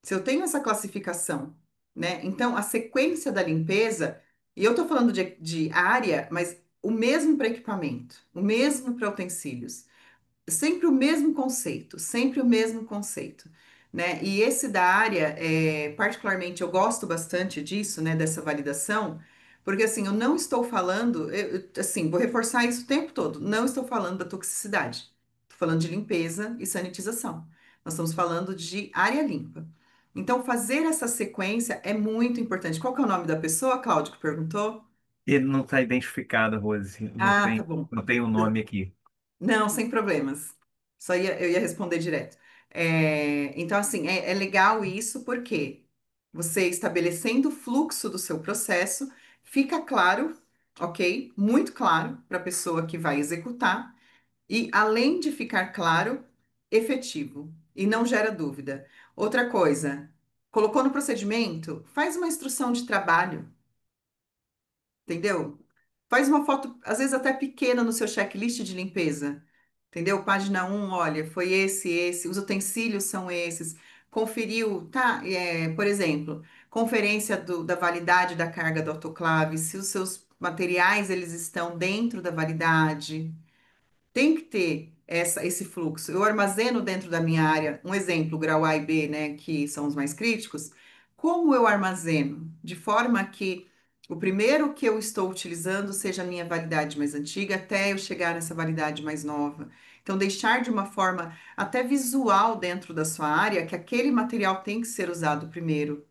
Se eu tenho essa classificação, né? Então, a sequência da limpeza, e eu tô falando de área, mas o mesmo para equipamento, o mesmo para utensílios. Sempre o mesmo conceito, sempre o mesmo conceito, né? E esse da área, particularmente, eu gosto bastante disso, né? Dessa validação, porque assim, eu não estou falando, assim, vou reforçar isso o tempo todo, não estou falando da toxicidade, estou falando de limpeza e sanitização. Nós estamos falando de área limpa. Então, fazer essa sequência é muito importante. Qual que é o nome da pessoa, Cláudio, que perguntou? Ele não está identificado, Rose. Ah, tá bom. Não tem o nome aqui. Não, sem problemas. Eu ia responder direto. Então, assim, é legal isso porque você estabelecendo o fluxo do seu processo, fica claro, ok? Muito claro para a pessoa que vai executar, e além de ficar claro, efetivo e não gera dúvida. Outra coisa, colocou no procedimento, faz uma instrução de trabalho. Entendeu? Faz uma foto, às vezes até pequena, no seu checklist de limpeza. Entendeu? Página um, olha, foi esse, os utensílios são esses. Conferiu, tá? Por exemplo, conferência da validade da carga do autoclave, se os seus materiais eles estão dentro da validade. Tem que ter esse fluxo. Eu armazeno dentro da minha área, um exemplo, grau A e B, né, que são os mais críticos. Como eu armazeno? De forma que o primeiro que eu estou utilizando seja a minha validade mais antiga, até eu chegar nessa validade mais nova. Então, deixar de uma forma até visual dentro da sua área que aquele material tem que ser usado primeiro,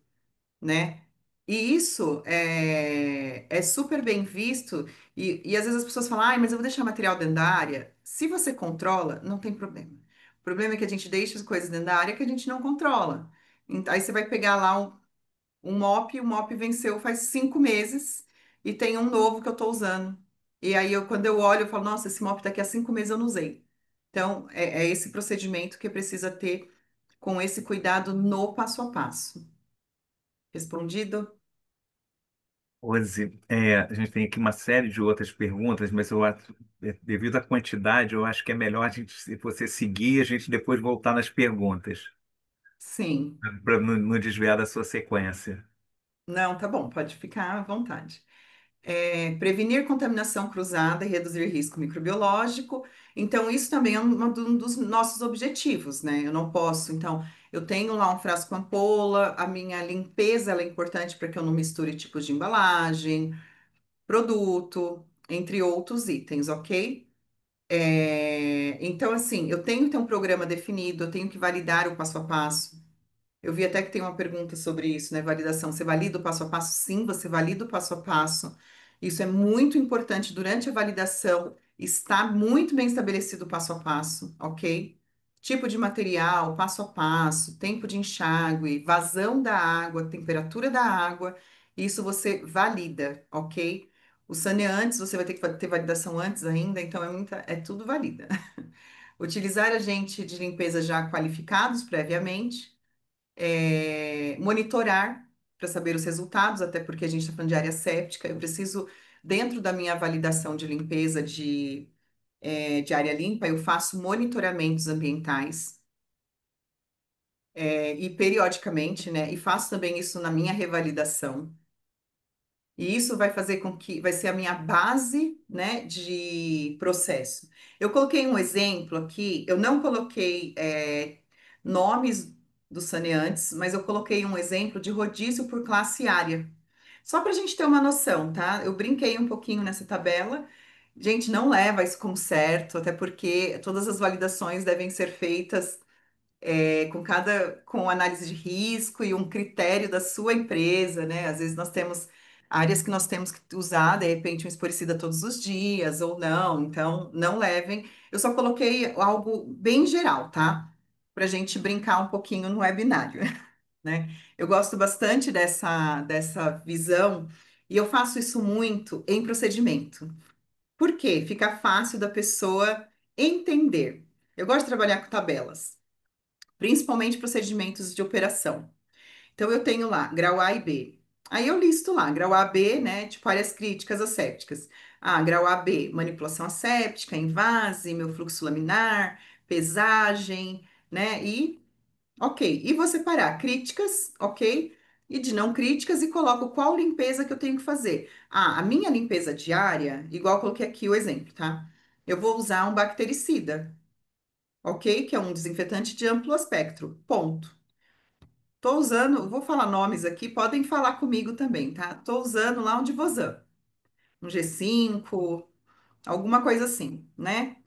né? E isso é super bem visto, e às vezes as pessoas falam: mas eu vou deixar material dentro da área. Se você controla, não tem problema. O problema é que a gente deixa as coisas dentro da área que a gente não controla. Aí você vai pegar lá um mop, o mop venceu faz 5 meses, e tem um novo que eu estou usando. E aí, quando eu olho, eu falo: nossa, esse mop daqui a 5 meses eu não usei. Então, é esse procedimento que precisa ter com esse cuidado no passo a passo. Respondido? Rose, a gente tem aqui uma série de outras perguntas, mas devido à quantidade, eu acho que é melhor a gente, se você seguir, a gente depois voltar nas perguntas, Sim. para não desviar da sua sequência. Não, tá bom, pode ficar à vontade. Prevenir contaminação cruzada e reduzir risco microbiológico. Então, isso também é um dos nossos objetivos, né? Eu não posso, então, eu tenho lá um frasco ampola, a minha limpeza ela é importante para que eu não misture tipos de embalagem, produto, entre outros itens, ok? Então, assim, eu tenho que ter um programa definido, eu tenho que validar o passo a passo. Eu vi até que tem uma pergunta sobre isso, né? Validação. Você valida o passo a passo? Sim, você valida o passo a passo. Isso é muito importante durante a validação. Está muito bem estabelecido o passo a passo, ok? Tipo de material, passo a passo, tempo de enxágue, vazão da água, temperatura da água. Isso você valida, ok? Os saneantes, você vai ter que ter validação antes ainda, então é tudo valida. Utilizar agente de limpeza já qualificados previamente monitorar para saber os resultados, até porque a gente está falando de área séptica, eu preciso, dentro da minha validação de limpeza de área limpa, eu faço monitoramentos ambientais, e periodicamente, né? E faço também isso na minha revalidação. E isso vai fazer com que, vai ser a minha base, né, de processo. Eu coloquei um exemplo aqui, eu não coloquei, nomes dos saneantes, mas eu coloquei um exemplo de rodízio por classe área. Só para a gente ter uma noção, tá? Eu brinquei um pouquinho nessa tabela. Gente, não leva isso como certo, até porque todas as validações devem ser feitas com análise de risco e um critério da sua empresa, né? Às vezes nós temos áreas que nós temos que usar, de repente, um expuricida todos os dias ou não, então não levem. Eu só coloquei algo bem geral, tá? Para a gente brincar um pouquinho no webinário, né? Eu gosto bastante dessa visão e eu faço isso muito em procedimento. Por quê? Fica fácil da pessoa entender. Eu gosto de trabalhar com tabelas, principalmente procedimentos de operação. Então, eu tenho lá grau A e B. Aí eu listo lá, grau A, B, né? Tipo áreas críticas assépticas. Ah, grau A, B, manipulação asséptica, invase, meu fluxo laminar, pesagem, né? Ok. E vou separar críticas, ok? E de não críticas e coloco qual limpeza que eu tenho que fazer. Ah, a minha limpeza diária, igual eu coloquei aqui o exemplo, tá? Eu vou usar um bactericida, ok? Que é um desinfetante de amplo espectro. Ponto. Tô usando, vou falar nomes aqui, podem falar comigo também, tá? Tô usando lá um Divosan, um G5, alguma coisa assim, né?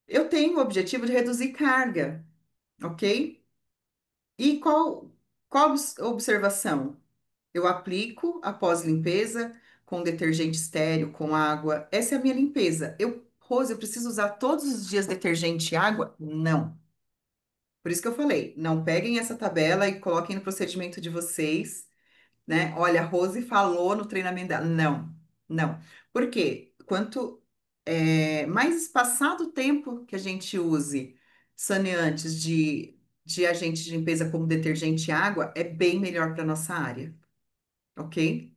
Eu tenho o objetivo de reduzir carga, ok? E qual observação? Eu aplico após limpeza com detergente estéreo, com água. Essa é a minha limpeza. Rose, eu preciso usar todos os dias detergente e água? Não. Por isso que eu falei, não peguem essa tabela e coloquem no procedimento de vocês, né? Olha, a Rose falou no treinamento dela. Não, não. Por quê? Mais espaçado o tempo que a gente use saneantes de agente de limpeza como detergente e água, é bem melhor para nossa área, ok?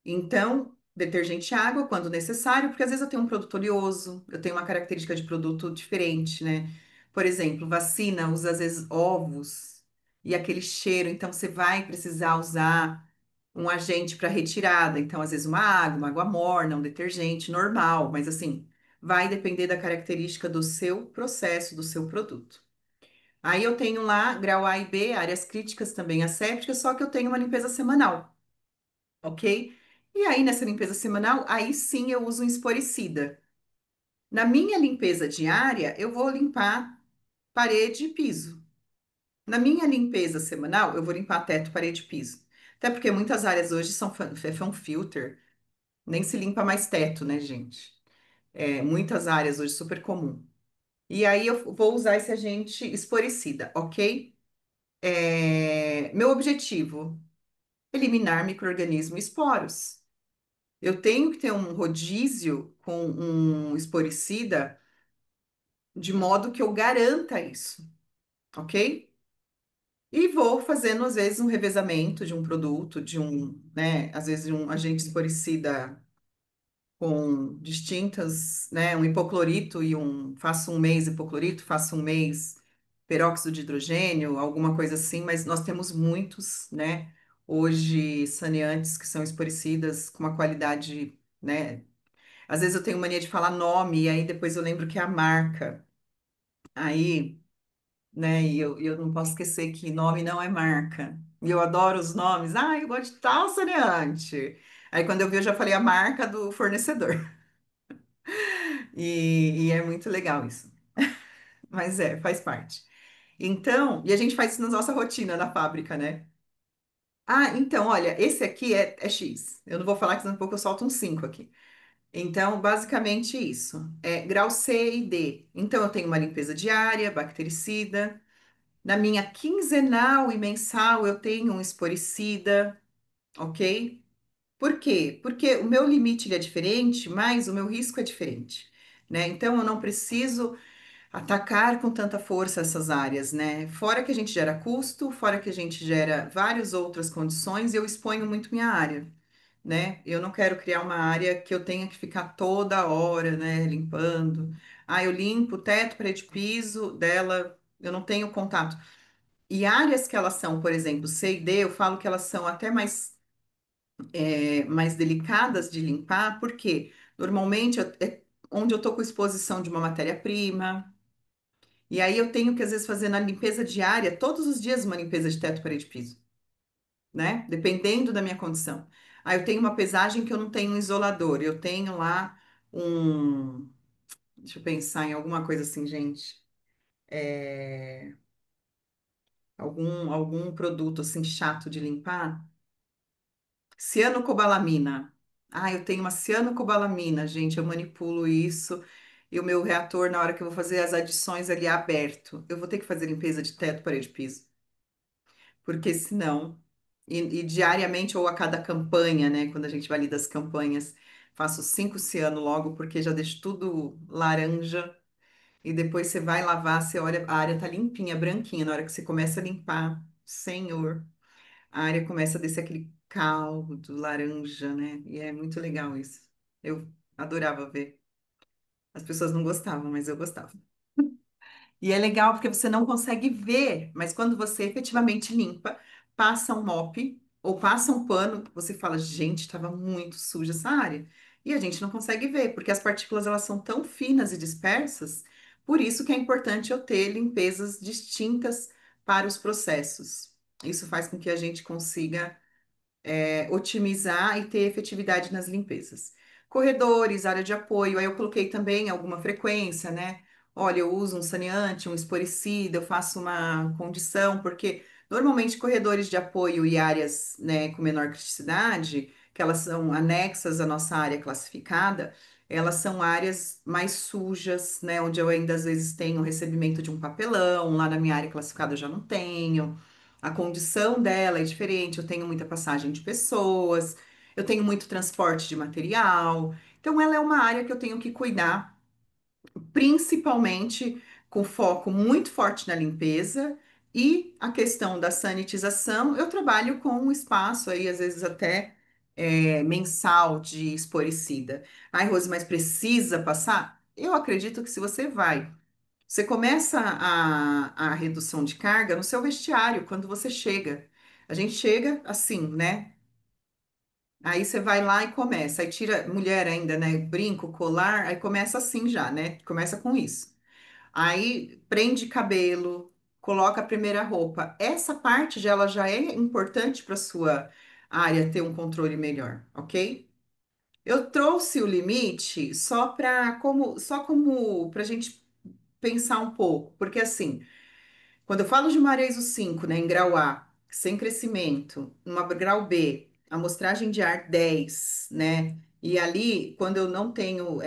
Então, detergente e água quando necessário, porque às vezes eu tenho um produto oleoso, eu tenho uma característica de produto diferente, né? Por exemplo, vacina usa às vezes ovos e aquele cheiro, então você vai precisar usar um agente para retirada, então às vezes uma água morna, um detergente normal, mas assim, vai depender da característica do seu processo, do seu produto. Aí eu tenho lá grau A e B, áreas críticas também assépticas, só que eu tenho uma limpeza semanal, ok? E aí, nessa limpeza semanal, aí sim eu uso um esporicida. Na minha limpeza diária, eu vou limpar parede e piso. Na minha limpeza semanal, eu vou limpar teto, parede e piso. Até porque muitas áreas hoje são fan filter, nem se limpa mais teto, né, gente? Muitas áreas hoje, super comum. E aí eu vou usar esse agente esporicida, ok? Meu objetivo, eliminar micro-organismos e esporos. Eu tenho que ter um rodízio com um esporicida de modo que eu garanta isso, ok? E vou fazendo, às vezes, um revezamento de um produto, né, às vezes, de um agente esporicida com distintas, né, um hipoclorito faço um mês hipoclorito, faço um mês peróxido de hidrogênio, alguma coisa assim, mas nós temos muitos, né, hoje saneantes que são esporicidas com uma qualidade, né, às vezes eu tenho mania de falar nome e aí depois eu lembro que é a marca, aí, né, e eu não posso esquecer que nome não é marca, e eu adoro os nomes, eu gosto de tal saneante, aí quando eu vi eu já falei a marca do fornecedor. E é muito legal isso. Mas faz parte. Então, e a gente faz isso na nossa rotina na fábrica, né? Então, olha, esse aqui é X. Eu não vou falar que senão um pouco eu solto um 5 aqui. Então, basicamente isso. É grau C e D. Então, eu tenho uma limpeza diária, bactericida. Na minha quinzenal e mensal, eu tenho um esporicida, ok? Por quê? Porque o meu limite ele é diferente, mas o meu risco é diferente, né? Então, eu não preciso atacar com tanta força essas áreas, né? Fora que a gente gera custo, fora que a gente gera várias outras condições, eu exponho muito minha área, né? Eu não quero criar uma área que eu tenha que ficar toda hora, né, limpando. Eu limpo o teto, parede, piso dela, eu não tenho contato. E áreas que elas são, por exemplo, C e D, eu falo que elas são até mais delicadas de limpar, porque normalmente é onde eu estou com exposição de uma matéria-prima, e aí eu tenho que, às vezes, fazer na limpeza diária, todos os dias, uma limpeza de teto, parede e piso, né? Dependendo da minha condição. Aí eu tenho uma pesagem que eu não tenho um isolador, eu tenho lá um. Deixa eu pensar em alguma coisa assim, gente. É, algum produto assim chato de limpar. Cianocobalamina. Eu tenho uma cianocobalamina, gente. Eu manipulo isso. E o meu reator, na hora que eu vou fazer as adições, ele é aberto. Eu vou ter que fazer limpeza de teto, parede, e piso. Porque senão, e diariamente ou a cada campanha, né? Quando a gente valida as campanhas, faço 5 ciano logo, porque já deixo tudo laranja, e depois você vai lavar, você olha, a área tá limpinha, branquinha. Na hora que você começa a limpar, Senhor, a área começa a descer aquele caldo laranja, né? E é muito legal isso. Eu adorava ver. As pessoas não gostavam, mas eu gostava. E é legal porque você não consegue ver, mas quando você efetivamente limpa, passa um mop ou passa um pano, você fala, gente, estava muito suja essa área. E a gente não consegue ver, porque as partículas elas são tão finas e dispersas, por isso que é importante eu ter limpezas distintas para os processos. Isso faz com que a gente consiga otimizar e ter efetividade nas limpezas. Corredores, área de apoio, aí eu coloquei também alguma frequência, né? Olha, eu uso um saneante, um esporicida, eu faço uma condição, porque normalmente corredores de apoio e áreas, né, com menor criticidade, que elas são anexas à nossa área classificada, elas são áreas mais sujas, né, onde eu ainda às vezes tenho o recebimento de um papelão, lá na minha área classificada eu já não tenho. A condição dela é diferente, eu tenho muita passagem de pessoas, eu tenho muito transporte de material. Então, ela é uma área que eu tenho que cuidar, principalmente com foco muito forte na limpeza e a questão da sanitização. Eu trabalho com um espaço aí, às vezes até mensal de esporicida. Ai, Rose, mas precisa passar? Eu acredito que se você começa a redução de carga no seu vestiário, quando você chega. A gente chega assim, né? Aí você vai lá e começa. Aí tira, mulher ainda, né? Brinco, colar, aí começa assim já, né? Começa com isso. Aí prende cabelo, coloca a primeira roupa. Essa parte já, ela já é importante para sua área ter um controle melhor, ok? Eu trouxe o limite só como para a gente pensar um pouco, porque assim. Quando eu falo de uma Arezo 5, né, em grau A, sem crescimento, uma grau B, amostragem de ar 10, né? E ali, quando eu não tenho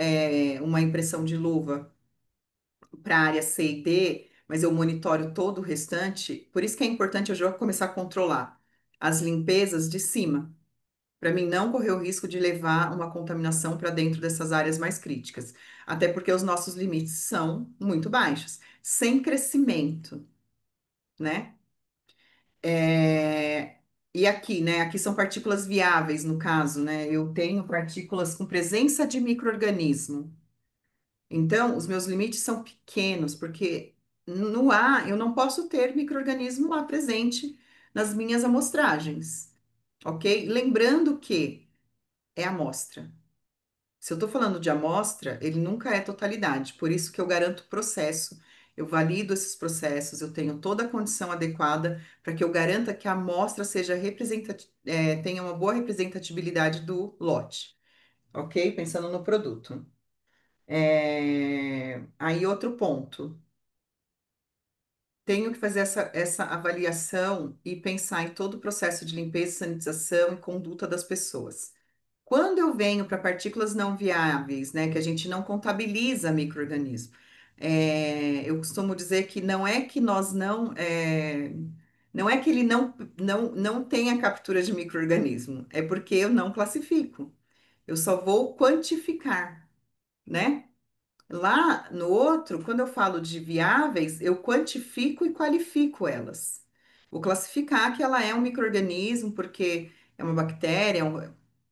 uma impressão de luva para a área C e D, mas eu monitoro todo o restante, por isso que é importante eu já começar a controlar as limpezas de cima, para mim não correr o risco de levar uma contaminação para dentro dessas áreas mais críticas. Até porque os nossos limites são muito baixos, sem crescimento, né? É, e aqui, né? Aqui são partículas viáveis, no caso, né? Eu tenho partículas com presença de micro-organismo. Então, os meus limites são pequenos, porque no ar eu não posso ter micro-organismo lá presente nas minhas amostragens, ok? Lembrando que é amostra. Se eu estou falando de amostra, ele nunca é totalidade, por isso que eu garanto o processo, eu valido esses processos, eu tenho toda a condição adequada para que eu garanta que a amostra seja tenha uma boa representatividade do lote, ok? Pensando no produto. Aí, outro ponto. Tenho que fazer essa avaliação e pensar em todo o processo de limpeza, sanitização e conduta das pessoas. Quando eu venho para partículas não viáveis, né, que a gente não contabiliza micro-organismo, eu costumo dizer que não é que nós não é que ele não tenha captura de micro-organismo, é porque eu não classifico. Eu só vou quantificar, né? Lá no outro, quando eu falo de viáveis, eu quantifico e qualifico elas. Vou classificar que ela é um micro-organismo, porque é uma bactéria,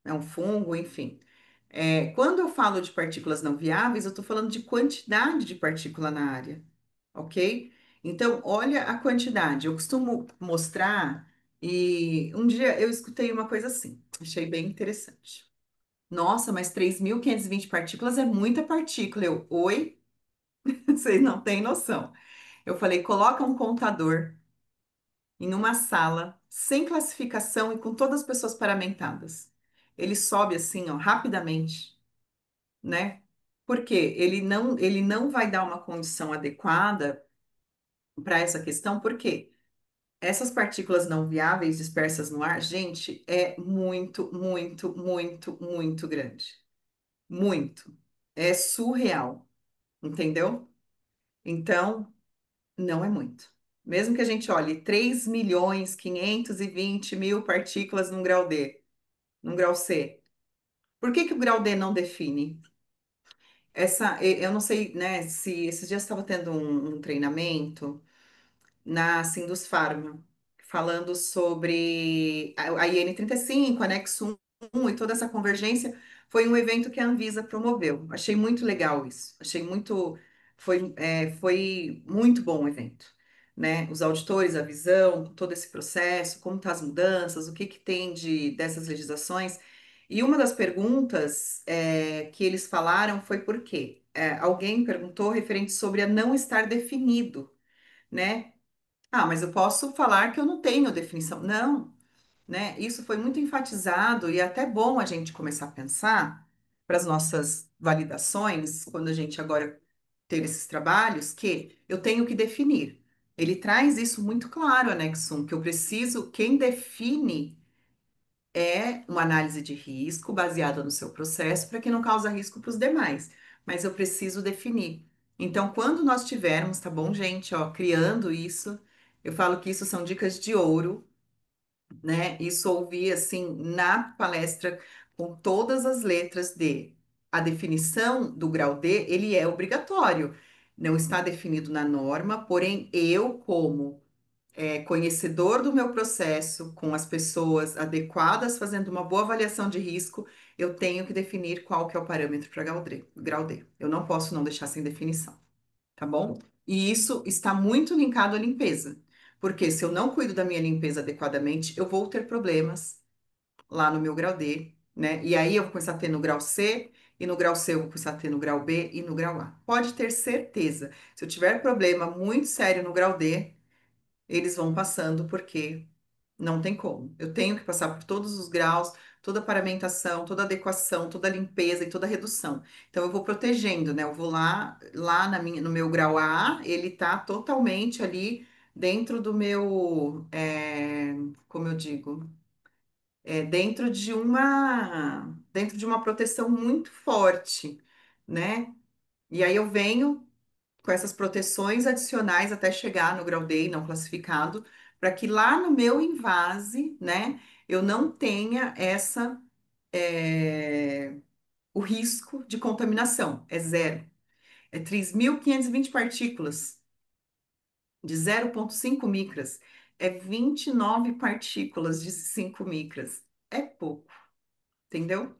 é um fungo, enfim. Quando eu falo de partículas não viáveis, eu estou falando de quantidade de partícula na área, ok? Então, olha a quantidade. Eu costumo mostrar, e um dia eu escutei uma coisa assim, achei bem interessante. Nossa, mas 3.520 partículas é muita partícula. Oi? Vocês não têm noção. Eu falei, coloca um contador em uma sala, sem classificação e com todas as pessoas paramentadas. Ele sobe assim, ó, rapidamente, né? Porque ele não vai dar uma condição adequada para essa questão, porque essas partículas não viáveis dispersas no ar, gente, é muito, muito, muito, muito grande. Muito. É surreal, entendeu? Então, não é muito. Mesmo que a gente olhe 3.520.000 partículas num grau D, num grau C, por que que o grau D não define? Eu não sei, né, se esses dias estava tendo um treinamento na Sindus Pharma, falando sobre a IN35, anexo 1 e toda essa convergência, foi um evento que a Anvisa promoveu. Achei muito legal isso. Foi muito bom o evento, né? Os auditores, a visão, todo esse processo, como estão as mudanças, o que que tem dessas legislações. E uma das perguntas que eles falaram foi por quê? Alguém perguntou referente sobre a não estar definido, né? Ah, mas eu posso falar que eu não tenho definição. Não, né? Isso foi muito enfatizado e é até bom a gente começar a pensar para as nossas validações, quando a gente agora ter esses trabalhos, que eu tenho que definir. Ele traz isso muito claro, anexo 1, que eu preciso, quem define é uma análise de risco baseada no seu processo para que não causa risco para os demais, mas eu preciso definir. Então, quando nós tivermos, tá bom, gente, ó, criando isso, eu falo que isso são dicas de ouro, né? Isso eu ouvi assim na palestra com todas as letras de a definição do grau D, ele é obrigatório. Não está definido na norma, porém eu, como conhecedor do meu processo, com as pessoas adequadas, fazendo uma boa avaliação de risco, eu tenho que definir qual que é o parâmetro para grau D. Eu não posso não deixar sem definição, tá bom? E isso está muito linkado à limpeza, porque se eu não cuido da minha limpeza adequadamente, eu vou ter problemas lá no meu grau D, né? E aí eu vou começar a ter no grau C, e no grau C eu vou começar a ter no grau B e no grau A. Pode ter certeza, se eu tiver problema muito sério no grau D, eles vão passando porque não tem como. Eu tenho que passar por todos os graus, toda a paramentação, toda a adequação, toda a limpeza e toda a redução. Então eu vou protegendo, né? Eu vou lá no meu grau A, ele tá totalmente ali dentro do meu, como eu digo, dentro de uma proteção muito forte, né? E aí eu venho com essas proteções adicionais até chegar no grau D não classificado, para que lá no meu invase, né, eu não tenha é, o risco de contaminação. É zero. É 3.520 partículas de 0,5 micras. é 29 partículas de 5 micras. É pouco, entendeu?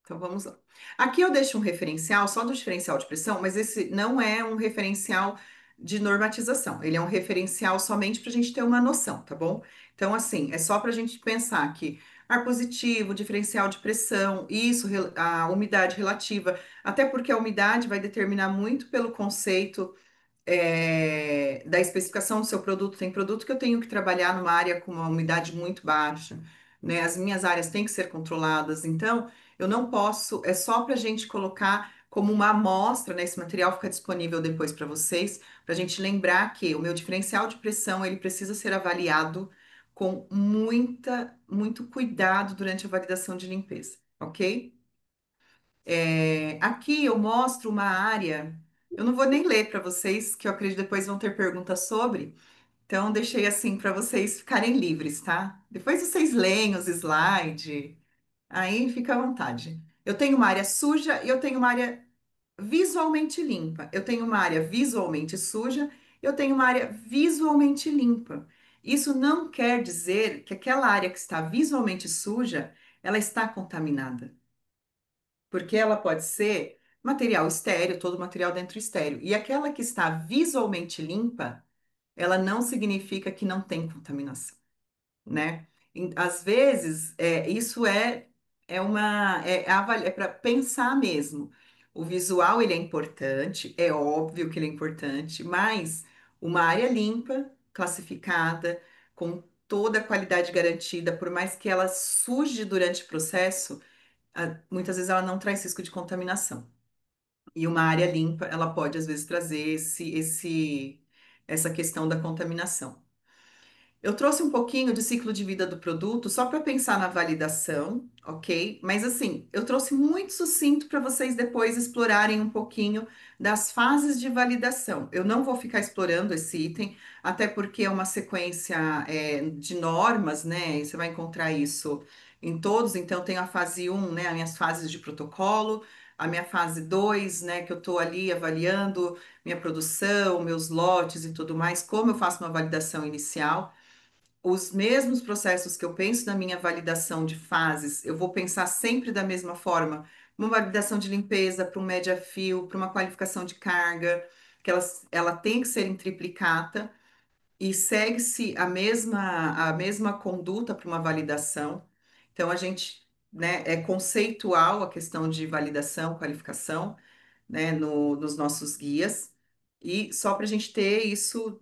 Então vamos lá. Aqui eu deixo um referencial só do diferencial de pressão, mas esse não é um referencial de normatização. Ele é um referencial somente para a gente ter uma noção, tá bom? Então, assim, é só para a gente pensar que ar positivo, diferencial de pressão, isso, a umidade relativa, até porque a umidade vai determinar muito pelo conceito da especificação do seu produto. Tem produto que eu tenho que trabalhar numa área com uma umidade muito baixa, né? As minhas áreas têm que ser controladas, então eu não posso, é só para a gente colocar como uma amostra, né? Esse material fica disponível depois para vocês, para a gente lembrar que o meu diferencial de pressão ele precisa ser avaliado com muito cuidado durante a validação de limpeza, ok? Aqui eu mostro uma área, eu não vou nem ler para vocês, que eu acredito depois vão ter perguntas sobre, então deixei assim para vocês ficarem livres, tá? Depois vocês leem os slides, aí fica à vontade. Eu tenho uma área suja e eu tenho uma área visualmente limpa. Eu tenho uma área visualmente suja e eu tenho uma área visualmente limpa. Isso não quer dizer que aquela área que está visualmente suja, ela está contaminada porque ela pode ser material estéreo, todo material dentro estéreo. E aquela que está visualmente limpa, ela não significa que não tem contaminação, né? Às vezes, isso é para pensar mesmo. O visual, ele é importante, é óbvio que ele é importante, mas uma área limpa, classificada, com toda a qualidade garantida, por mais que ela suje durante o processo, muitas vezes ela não traz risco de contaminação. E uma área limpa, ela pode, às vezes, trazer essa questão da contaminação. Eu trouxe um pouquinho de ciclo de vida do produto só para pensar na validação, ok? Mas assim, eu trouxe muito sucinto para vocês depois explorarem um pouquinho das fases de validação. Eu não vou ficar explorando esse item, até porque é uma sequência de normas, né? E você vai encontrar isso em todos. Então, tem a fase um, né? As minhas fases de protocolo, a minha fase 2, né? Que eu estou ali avaliando minha produção, meus lotes e tudo mais, como eu faço uma validação inicial os mesmos processos que eu penso na minha validação de fases, eu vou pensar sempre da mesma forma. Uma validação de limpeza para um média fio, para uma qualificação de carga, ela tem que ser em triplicata e segue-se a mesma conduta para uma validação. Então, a gente, né, é conceitual a questão de validação, qualificação, né, nos nossos guias. E só para a gente ter isso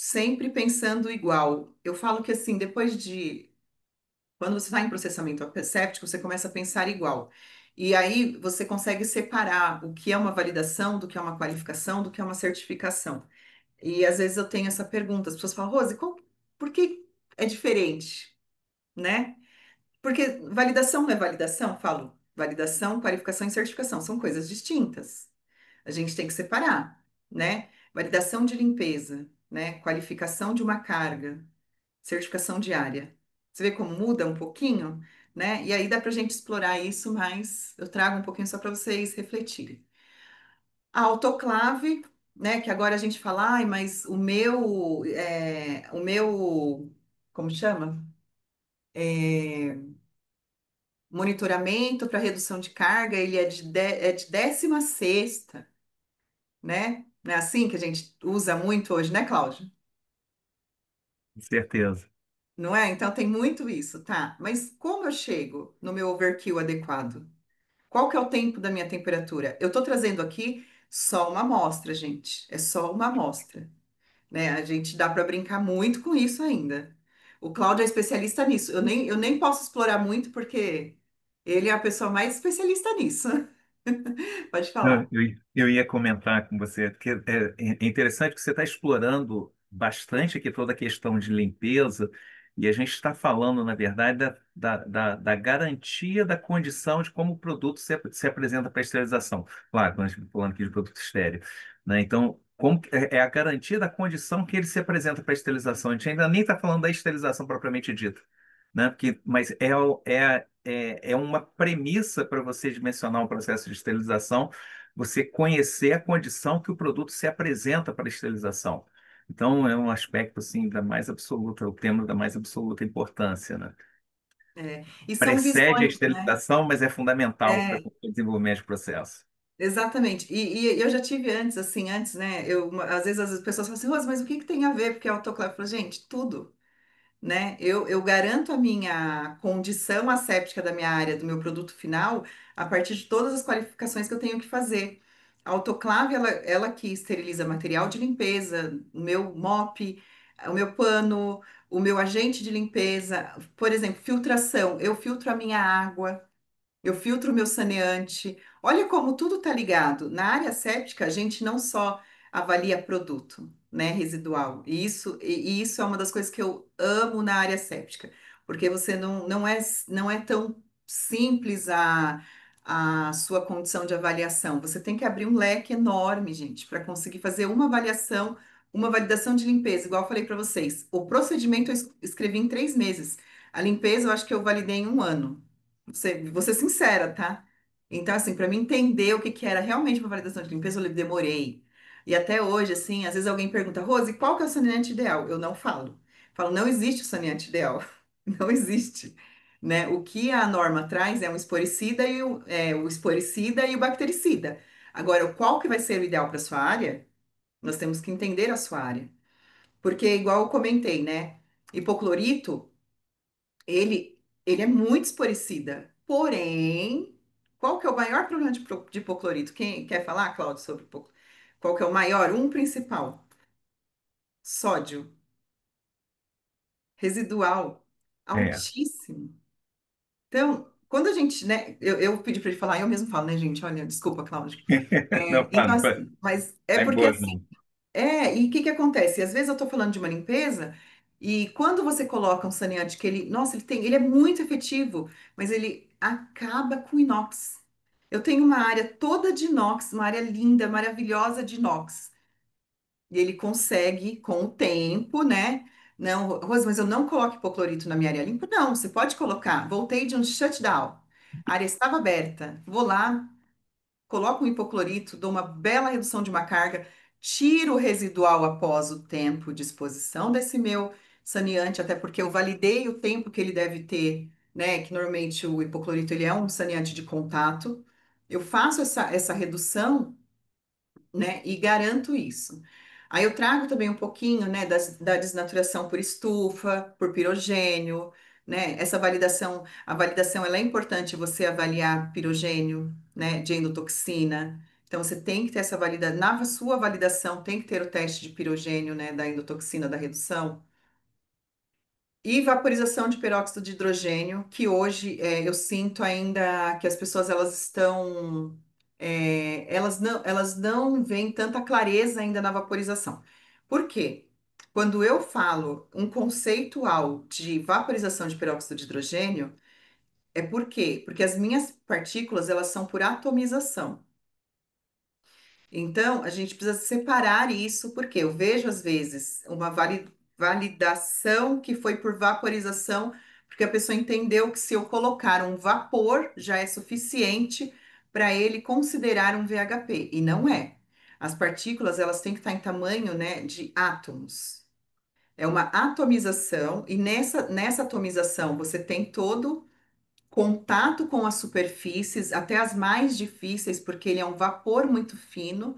sempre pensando igual. Eu falo que assim, quando você está em processamento asséptico, você começa a pensar igual. E aí você consegue separar o que é uma validação, do que é uma qualificação, do que é uma certificação. E às vezes eu tenho essa pergunta, as pessoas falam, Rose, por que é diferente, né? Porque validação não é validação? Falo, validação, qualificação e certificação são coisas distintas. A gente tem que separar, né? Validação de limpeza, né? Qualificação de uma carga, certificação diária. Você vê como muda um pouquinho, né? E aí dá para a gente explorar isso, mas eu trago um pouquinho só para vocês refletirem. A autoclave, né? Que agora a gente fala, ai, mas como chama? É, monitoramento para redução de carga, ele é de 16ª, né? Não é assim que a gente usa muito hoje, né, Cláudio? Com certeza. Não é? Então tem muito isso, tá? Mas como eu chego no meu overkill adequado? Qual que é o tempo da minha temperatura? Eu tô trazendo aqui só uma amostra, gente. É só uma amostra, né? A gente dá para brincar muito com isso ainda. O Cláudio é especialista nisso. Eu nem posso explorar muito porque ele é a pessoa mais especialista nisso. Pode Não, falar. eu ia comentar com você, porque é interessante que você está explorando bastante aqui toda a questão de limpeza, e a gente está falando, na verdade, da garantia da condição de como o produto se apresenta para a esterilização. Claro, quando a gente está falando aqui de produto estéreo, né? Então, como é a garantia da condição que ele se apresenta para a esterilização. A gente ainda nem está falando da esterilização propriamente dita, né? Mas é uma premissa para você dimensionar um processo de esterilização, você conhecer a condição que o produto se apresenta para a esterilização, Então, é um aspecto, assim, da mais absoluta, o tema da mais absoluta importância, né? E são Precede a visões, né? esterilização, mas é fundamental para É, o desenvolvimento de processo. exatamente. E eu já tive antes, assim, antes, né? Às vezes as pessoas falam assim, Rosa, mas o que que tem a ver? Porque é autoclave. Eu falo, gente, tudo. Né? Eu garanto a minha condição asséptica da minha área, do meu produto final, a partir de todas as qualificações que eu tenho que fazer. A autoclave, ela que esteriliza material de limpeza, o meu mop, o meu pano, o meu agente de limpeza, por exemplo, filtração. Eu filtro a minha água, eu filtro o meu saneante. Olha como tudo está ligado. Na área séptica, a gente não só avalia produto, né, residual. E isso é uma das coisas que eu amo na área séptica, porque você não é tão simples a sua condição de avaliação. Você tem que abrir um leque enorme, gente, para conseguir fazer uma avaliação, uma validação de limpeza, igual eu falei para vocês. O procedimento eu escrevi em 3 meses. A limpeza eu acho que eu validei em um ano. Vou ser sincera, tá? Então, assim, para mim entender o que que era realmente uma validação de limpeza, eu demorei. E até hoje, assim, às vezes alguém pergunta, Rose, qual que é o saneamento ideal? Eu não falo. Falo, não existe o saneamento ideal. Não existe. Né? O que a norma traz é um esporicida o esporicida e o bactericida. Agora, qual que vai ser o ideal para sua área? Nós temos que entender a sua área. Porque, igual eu comentei, né? Hipoclorito ele é muito esporicida. Porém, qual que é o maior problema de hipoclorito? Quem quer falar, Cláudio, sobre qual que é o maior? Um principal. Sódio. Residual. É. Altíssimo. Então, quando a gente, né? Eu pedi para ele falar, eu mesmo falo, né, gente? Olha, desculpa, Cláudio. Não, Então, não, assim, mas é tá em porque boas assim. mãos. E o que que acontece? Às vezes eu estou falando de uma limpeza e quando você coloca um saneante que ele, nossa, ele é muito efetivo, mas ele acaba com o inox. Eu tenho uma área toda de inox, uma área linda, maravilhosa de inox. E ele consegue, com o tempo, né? Não, Rose, mas eu não coloco hipoclorito na minha área limpa? Não, você pode colocar. Voltei de um shutdown. A área estava aberta. Vou lá, coloco um hipoclorito, dou uma bela redução de uma carga, tiro o residual após o tempo de exposição desse meu saneante, até porque eu validei o tempo que ele deve ter, né? Que normalmente o hipoclorito ele é um saneante de contato. Eu faço essa redução, né? E garanto isso. Aí eu trago também um pouquinho, né, da desnaturação por estufa, por pirogênio, né? Essa validação, a validação ela é importante você avaliar pirogênio, né, de endotoxina. Então você tem que ter essa validação, na sua validação tem que ter o teste de pirogênio, né, da endotoxina da redução. E vaporização de peróxido de hidrogênio, que hoje eu sinto ainda que as pessoas elas estão, elas não veem tanta clareza ainda na vaporização. Por quê? Quando eu falo um conceitual de vaporização de peróxido de hidrogênio, é por quê? Porque as minhas partículas elas são por atomização. Então, a gente precisa separar isso, porque eu vejo, às vezes, uma validação que foi por vaporização, porque a pessoa entendeu que se eu colocar um vapor já é suficiente para ele considerar um VHP, e não é. As partículas, elas têm que estar em tamanho, né, de átomos. É uma atomização, e nessa atomização você tem todo contato com as superfícies, até as mais difíceis, porque ele é um vapor muito fino,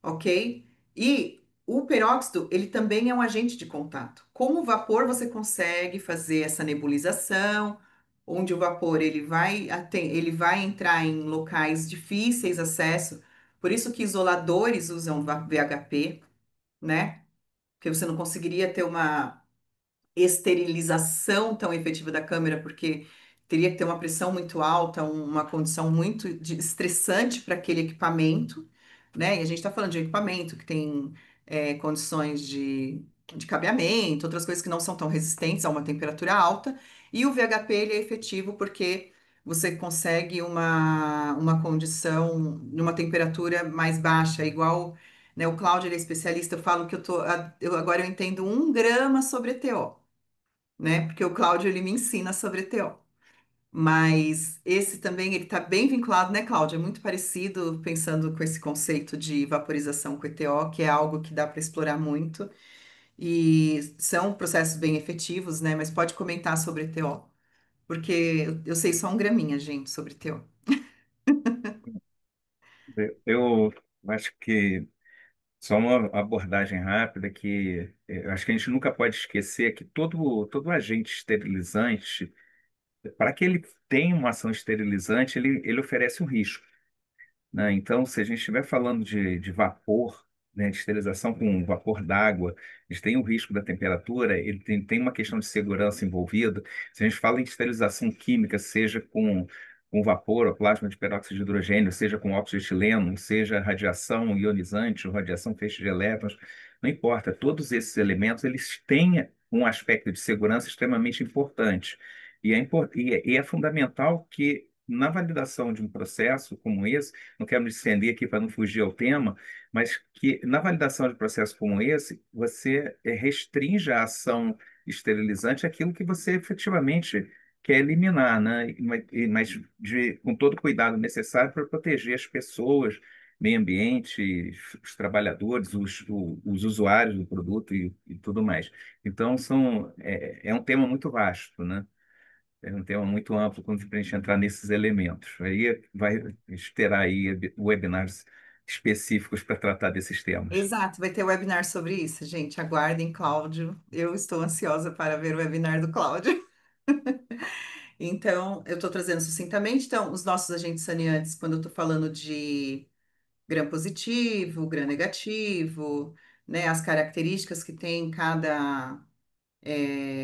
ok? E o peróxido, ele também é um agente de contato. Com o vapor, você consegue fazer essa nebulização, onde o vapor ele vai entrar em locais difíceis de acesso. Por isso que isoladores usam VHP, né? Porque você não conseguiria ter uma esterilização tão efetiva da câmera, porque teria que ter uma pressão muito alta, uma condição muito estressante para aquele equipamento, né? E a gente está falando de um equipamento que tem condições de cabeamento, outras coisas que não são tão resistentes a uma temperatura alta, e o VHP ele é efetivo porque você consegue uma condição numa temperatura mais baixa, igual, né, o Cláudio ele é especialista, eu falo que agora eu entendo 1 grama sobre ETO, né? Porque o Cláudio ele me ensina sobre TO. Mas esse também ele está bem vinculado, né, Cláudio? É muito parecido pensando com esse conceito de vaporização com ETO, que é algo que dá para explorar muito. e são processos bem efetivos, né? Mas pode comentar sobre TO, porque eu sei só um graminha, gente, sobre TO. Eu acho que só uma abordagem rápida que eu acho que a gente nunca pode esquecer que todo agente esterilizante, para que ele tenha uma ação esterilizante, ele oferece um risco, né? Então, se a gente estiver falando de vapor, né, de esterilização com vapor d'água, a gente tem o risco da temperatura, ele tem uma questão de segurança envolvida. Se a gente fala em esterilização química, seja com vapor ou plasma de peróxido de hidrogênio, seja com óxido de etileno, seja radiação ionizante ou radiação feixe de elétrons, não importa, todos esses elementos eles têm um aspecto de segurança extremamente importante. E é fundamental que, na validação de um processo como esse, não quero me estender aqui para não fugir ao tema, mas que na validação de processo como esse, você restringe a ação esterilizante àquilo que você efetivamente quer eliminar, né? Mas com todo o cuidado necessário para proteger as pessoas, meio ambiente, os trabalhadores, os usuários do produto e tudo mais. Então, é um tema muito vasto, né? É um tema muito amplo quando a gente entrar nesses elementos. Aí vai esperar aí webinars específicos para tratar desses temas. Exato, vai ter webinar sobre isso, gente. Aguardem, Cláudio. Eu estou ansiosa para ver o webinar do Cláudio. Então, eu estou trazendo sucintamente. Então, os nossos agentes saneantes, quando eu estou falando de gram positivo, gram negativo, né, as características que tem cada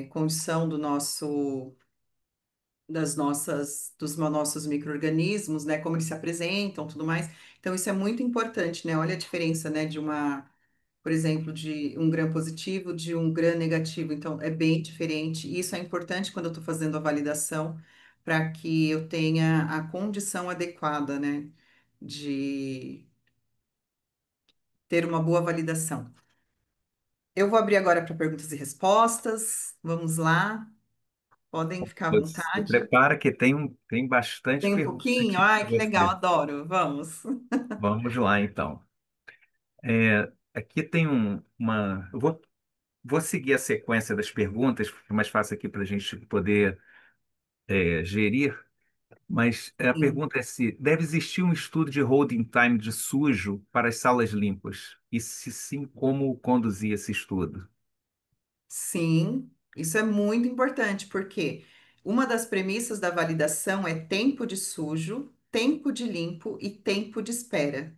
condição dos nossos micro-organismos, né, como eles se apresentam, tudo mais. Então, isso é muito importante, né? Olha a diferença, né, por exemplo, de um gram positivo de um gram negativo. Então, é bem diferente. E isso é importante quando eu estou fazendo a validação, para que eu tenha a condição adequada, né, de ter uma boa validação. Eu vou abrir agora para perguntas e respostas. Vamos lá, podem ficar à Se vontade. prepara que tem bastante Tem um pergunta pouquinho? aqui Ai, para que legal, você. adoro. Vamos. Vamos lá, então. Aqui tem uma. Vou seguir a sequência das perguntas, fica mais fácil aqui para a gente poder gerir. Mas a Sim. pergunta é se deve existir um estudo de holding time de sujo para as salas limpas? E se sim, como conduzir esse estudo? Sim, isso é muito importante, porque uma das premissas da validação é tempo de sujo, tempo de limpo e tempo de espera.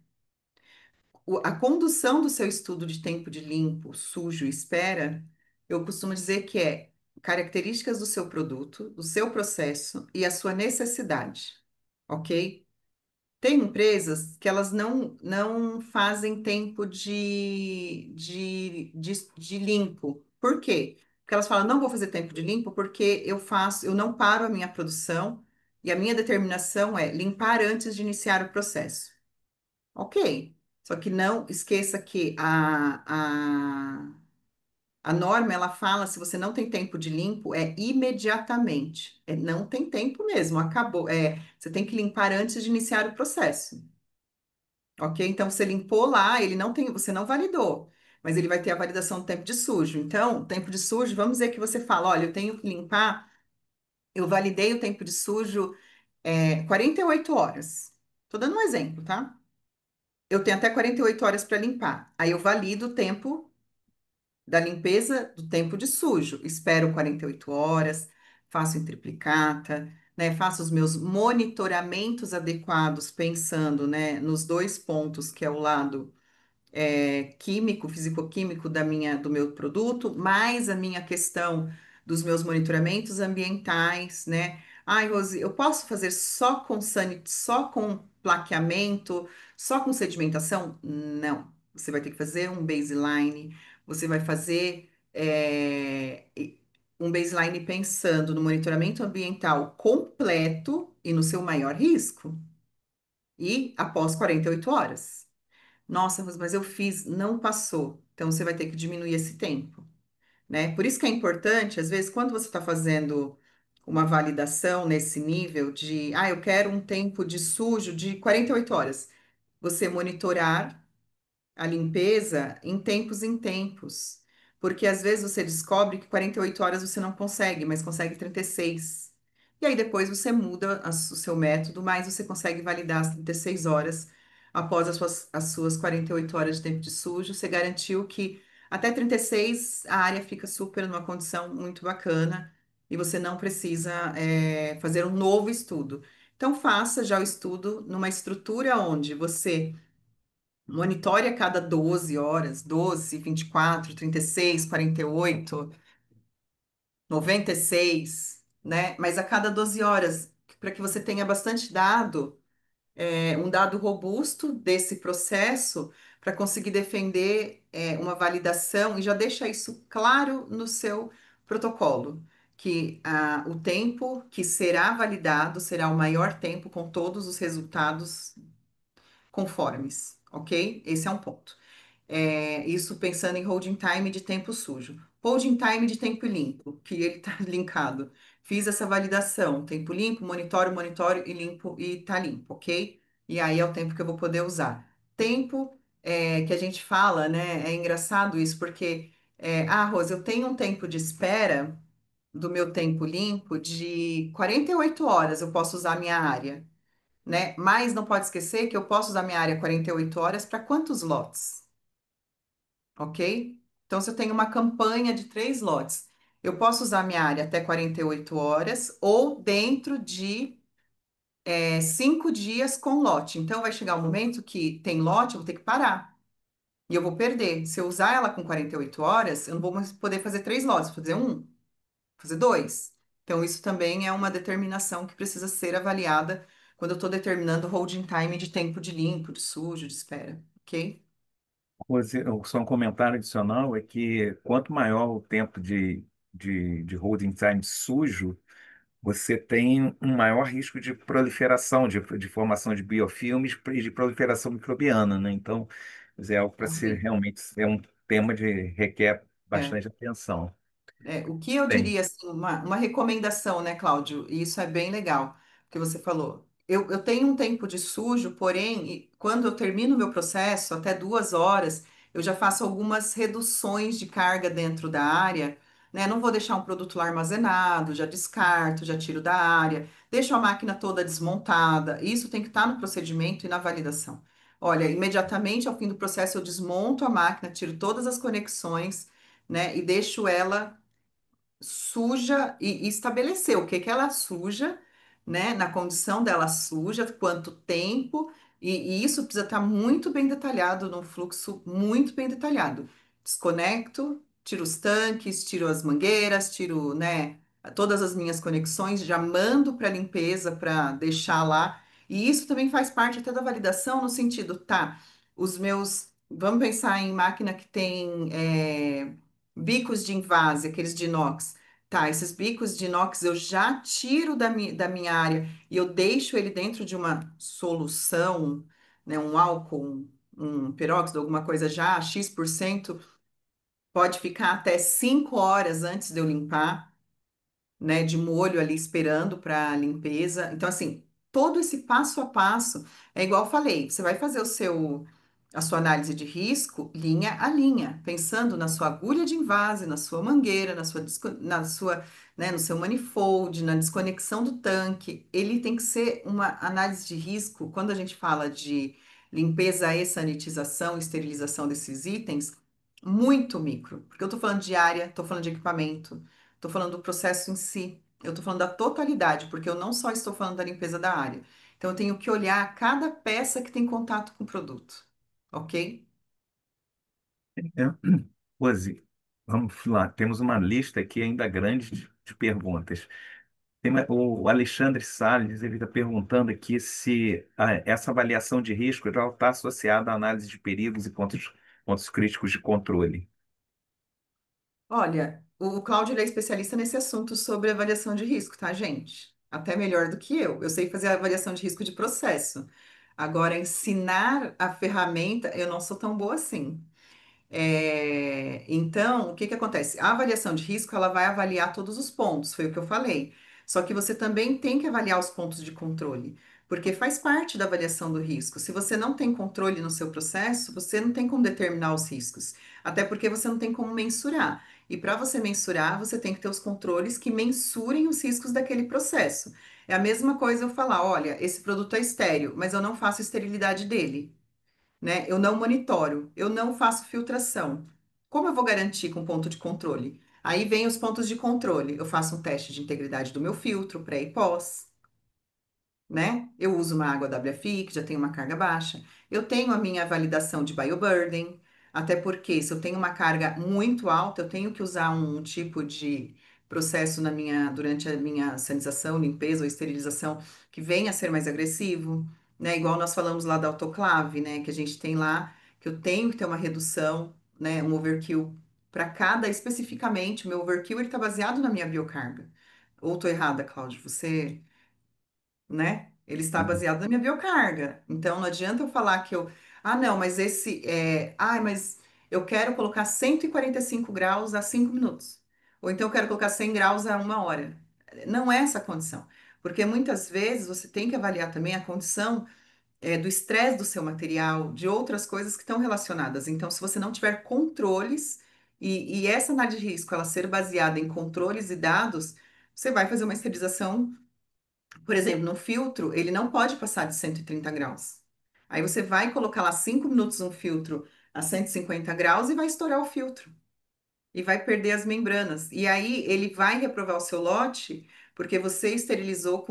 A condução do seu estudo de tempo de limpo, sujo e espera, eu costumo dizer que é características do seu produto, do seu processo e a sua necessidade, ok? Tem empresas que elas não fazem tempo de limpo. Por quê? Porque elas falam, não vou fazer tempo de limpo porque eu não paro a minha produção e a minha determinação é limpar antes de iniciar o processo. Ok. Só que não esqueça que a norma, ela fala, se você não tem tempo de limpo, é imediatamente. É, não tem tempo mesmo, acabou. Você tem que limpar antes de iniciar o processo. Ok? Então, você limpou lá, ele não tem, você não validou, mas ele vai ter a validação do tempo de sujo. Então, tempo de sujo, vamos dizer que você fala, olha, eu tenho que limpar, eu validei o tempo de sujo 48 horas. Estou dando um exemplo, tá? Eu tenho até 48 horas para limpar. Aí eu valido o tempo da limpeza do tempo de sujo. Espero 48 horas, faço em triplicata, né? Faço os meus monitoramentos adequados, pensando, né, nos dois pontos, que é o lado químico, fisicoquímico do meu produto, mais a minha questão dos meus monitoramentos ambientais, né? Ai, Rose, eu posso fazer só com plaqueamento, só com sedimentação? Não. Você vai ter que fazer um baseline, você vai fazer um baseline pensando no monitoramento ambiental completo e no seu maior risco, e após 48 horas. Nossa, mas eu fiz, não passou. Então você vai ter que diminuir esse tempo, né? Por isso que é importante, às vezes, quando você está fazendo uma validação nesse nível de, eu quero um tempo de sujo de 48 horas, você monitorar a limpeza em tempos, Porque às vezes você descobre que 48 horas você não consegue, mas consegue 36. E aí depois você muda o seu método, mas você consegue validar as 36 horas após as suas 48 horas de tempo de sujo. Você garantiu que até 36 a área fica super numa condição muito bacana e você não precisa fazer um novo estudo. Então faça já o estudo numa estrutura onde você monitore a cada 12 horas, 12, 24, 36, 48, 96, né? Mas a cada 12 horas, para que você tenha bastante dado, um dado robusto desse processo, para conseguir defender, uma validação, e já deixa isso claro no seu protocolo, que o tempo que será validado será o maior tempo com todos os resultados conformes, ok? Esse é um ponto. Isso pensando em holding time de tempo sujo. Holding time de tempo limpo, que ele está linkado. Fiz essa validação, tempo limpo, monitoro e limpo e tá limpo, ok? E aí é o tempo que eu vou poder usar. Tempo que a gente fala, né? É engraçado isso, porque, Rose, eu tenho um tempo de espera do meu tempo limpo de 48 horas, eu posso usar a minha área, né? Mas não pode esquecer que eu posso usar minha área 48 horas para quantos lotes? Ok? Então, se eu tenho uma campanha de 3 lotes, eu posso usar minha área até 48 horas ou dentro de 5 dias com lote. Então, vai chegar um momento que tem lote, eu vou ter que parar e eu vou perder. Se eu usar ela com 48 horas, eu não vou mais poder fazer 3 lotes, vou fazer um, fazer dois. Então, isso também é uma determinação que precisa ser avaliada quando eu estou determinando o holding time de tempo de limpo, de sujo, de espera, ok? Só um comentário adicional é que quanto maior o tempo de holding time sujo, você tem um maior risco de proliferação, de formação de biofilmes e de proliferação microbiana, né? Então, quer dizer, é algo para ser Correto. realmente é um tema de requer É. bastante atenção. O que eu Bem, diria, assim, uma recomendação, né, Cláudio? E isso é bem legal, que você falou. Eu tenho um tempo de sujo, porém, quando eu termino o meu processo, até 2 horas, eu já faço algumas reduções de carga dentro da área, né? Não vou deixar um produto lá armazenado, já descarto, já tiro da área, deixo a máquina toda desmontada. Isso tem que estar no procedimento e na validação. Olha, imediatamente ao fim do processo, eu desmonto a máquina, tiro todas as conexões, né? E deixo ela suja e estabelecer o que que ela suja, né, na condição dela suja, quanto tempo, e isso precisa estar muito bem detalhado, num fluxo muito bem detalhado. Desconecto, tiro os tanques, tiro as mangueiras, tiro, né, todas as minhas conexões, já mando para limpeza para deixar lá. E isso também faz parte até da validação, no sentido, tá, os meus, vamos pensar em máquina que tem bicos de invase, aqueles de inox. Tá, esses bicos de inox eu já tiro da minha área e eu deixo ele dentro de uma solução, né, um álcool, um peróxido, alguma coisa já, X%, pode ficar até 5 horas antes de eu limpar, né, de molho ali esperando para limpeza. Então, assim, todo esse passo a passo é igual eu falei, você vai fazer a sua análise de risco linha a linha, pensando na sua agulha de invase, na sua mangueira, né, no seu manifold, na desconexão do tanque. Ele tem que ser uma análise de risco, quando a gente fala de limpeza e sanitização, esterilização desses itens, muito micro, porque eu estou falando de área, estou falando de equipamento. Estou falando do processo em si. Eu estou falando da totalidade, porque eu não só estou falando da limpeza da área. Então, eu tenho que olhar cada peça que tem contato com o produto. Ok? Rose, vamos lá, temos uma lista aqui ainda grande de perguntas. O Alexandre Salles, ele está perguntando aqui se essa avaliação de risco está associada à análise de perigos e pontos críticos de controle. Olha, o Cláudio ele é especialista nesse assunto sobre avaliação de risco, tá, gente? Até melhor do que eu. Eu sei fazer a avaliação de risco de processo. Agora, ensinar a ferramenta, eu não sou tão boa assim. Então, o que que acontece? A avaliação de risco, ela vai avaliar todos os pontos, foi o que eu falei. Só que você também tem que avaliar os pontos de controle, porque faz parte da avaliação do risco. Se você não tem controle no seu processo, você não tem como determinar os riscos, até porque você não tem como mensurar. E para você mensurar, você tem que ter os controles que mensurem os riscos daquele processo. É a mesma coisa eu falar, olha, esse produto é estéril, mas eu não faço esterilidade dele, né? Eu não monitoro, eu não faço filtração. Como eu vou garantir com ponto de controle? Aí vem os pontos de controle. Eu faço um teste de integridade do meu filtro, pré e pós, né? Eu uso uma água WFI, que já tem uma carga baixa. Eu tenho a minha validação de bioburden, até porque se eu tenho uma carga muito alta, eu tenho que usar um tipo de processo durante a minha sanitização, limpeza ou esterilização que venha a ser mais agressivo, né? Igual nós falamos lá da autoclave, né? Que a gente tem lá, que eu tenho que ter uma redução, né? Um overkill para cada, especificamente, o meu overkill ele está baseado na minha biocarga. Ou estou errada, Cláudio? Você, né? Ele está baseado na minha biocarga. Então, não adianta eu falar que não, mas mas eu quero colocar 145 graus a 5 minutos. Ou então eu quero colocar 100 graus a 1 hora. Não é essa a condição. Porque muitas vezes você tem que avaliar também a condição, do estresse do seu material, de outras coisas que estão relacionadas. Então, se você não tiver controles, e essa análise de risco ela ser baseada em controles e dados, você vai fazer uma esterilização, por exemplo, no filtro, ele não pode passar de 130 graus. Aí você vai colocar lá 5 minutos um filtro a 150 graus e vai estourar o filtro. E vai perder as membranas. E aí ele vai reprovar o seu lote porque você esterilizou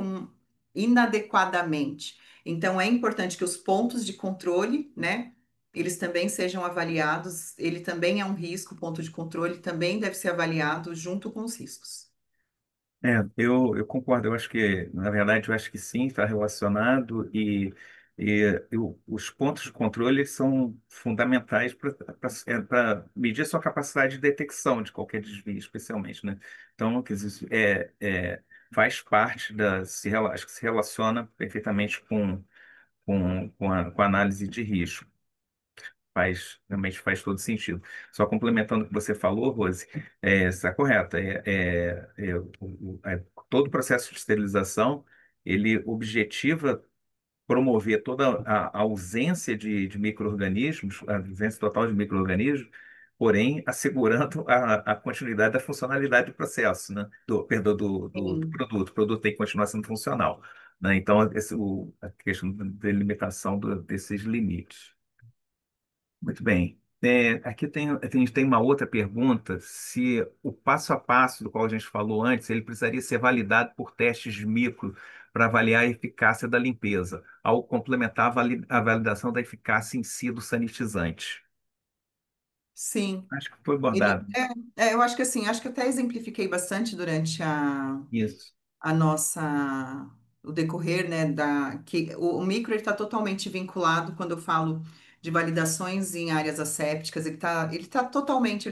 inadequadamente. Então é importante que os pontos de controle, né, eles também sejam avaliados. Ele também é um risco, o ponto de controle também deve ser avaliado junto com os riscos. Eu concordo. Eu acho que, na verdade, eu acho que sim, está relacionado os pontos de controle são fundamentais para medir a sua capacidade de detecção de qualquer desvio, especialmente, né? Então, quer dizer, faz parte acho que se relaciona perfeitamente com a análise de risco. Realmente faz todo sentido. Só complementando o que você falou, Rose, está correto. Todo o processo de esterilização, ele objetiva promover toda a ausência de micro-organismos, a ausência total de micro-organismos, porém assegurando a continuidade da funcionalidade do processo, né? Perdão, do Sim. produto. O produto tem que continuar sendo funcional, né? Então, a questão da delimitação desses limites. Muito bem. Aqui a gente tem uma outra pergunta, se o passo a passo do qual a gente falou antes, ele precisaria ser validado por testes de micro para avaliar a eficácia da limpeza, ao complementar a validação da eficácia em si do sanitizante. Sim. Acho que foi Ele, abordado eu acho que assim, acho que até exemplifiquei bastante durante isso. a nossa, o decorrer, né, que o micro está totalmente vinculado quando eu falo de validações em áreas assépticas, ele tá totalmente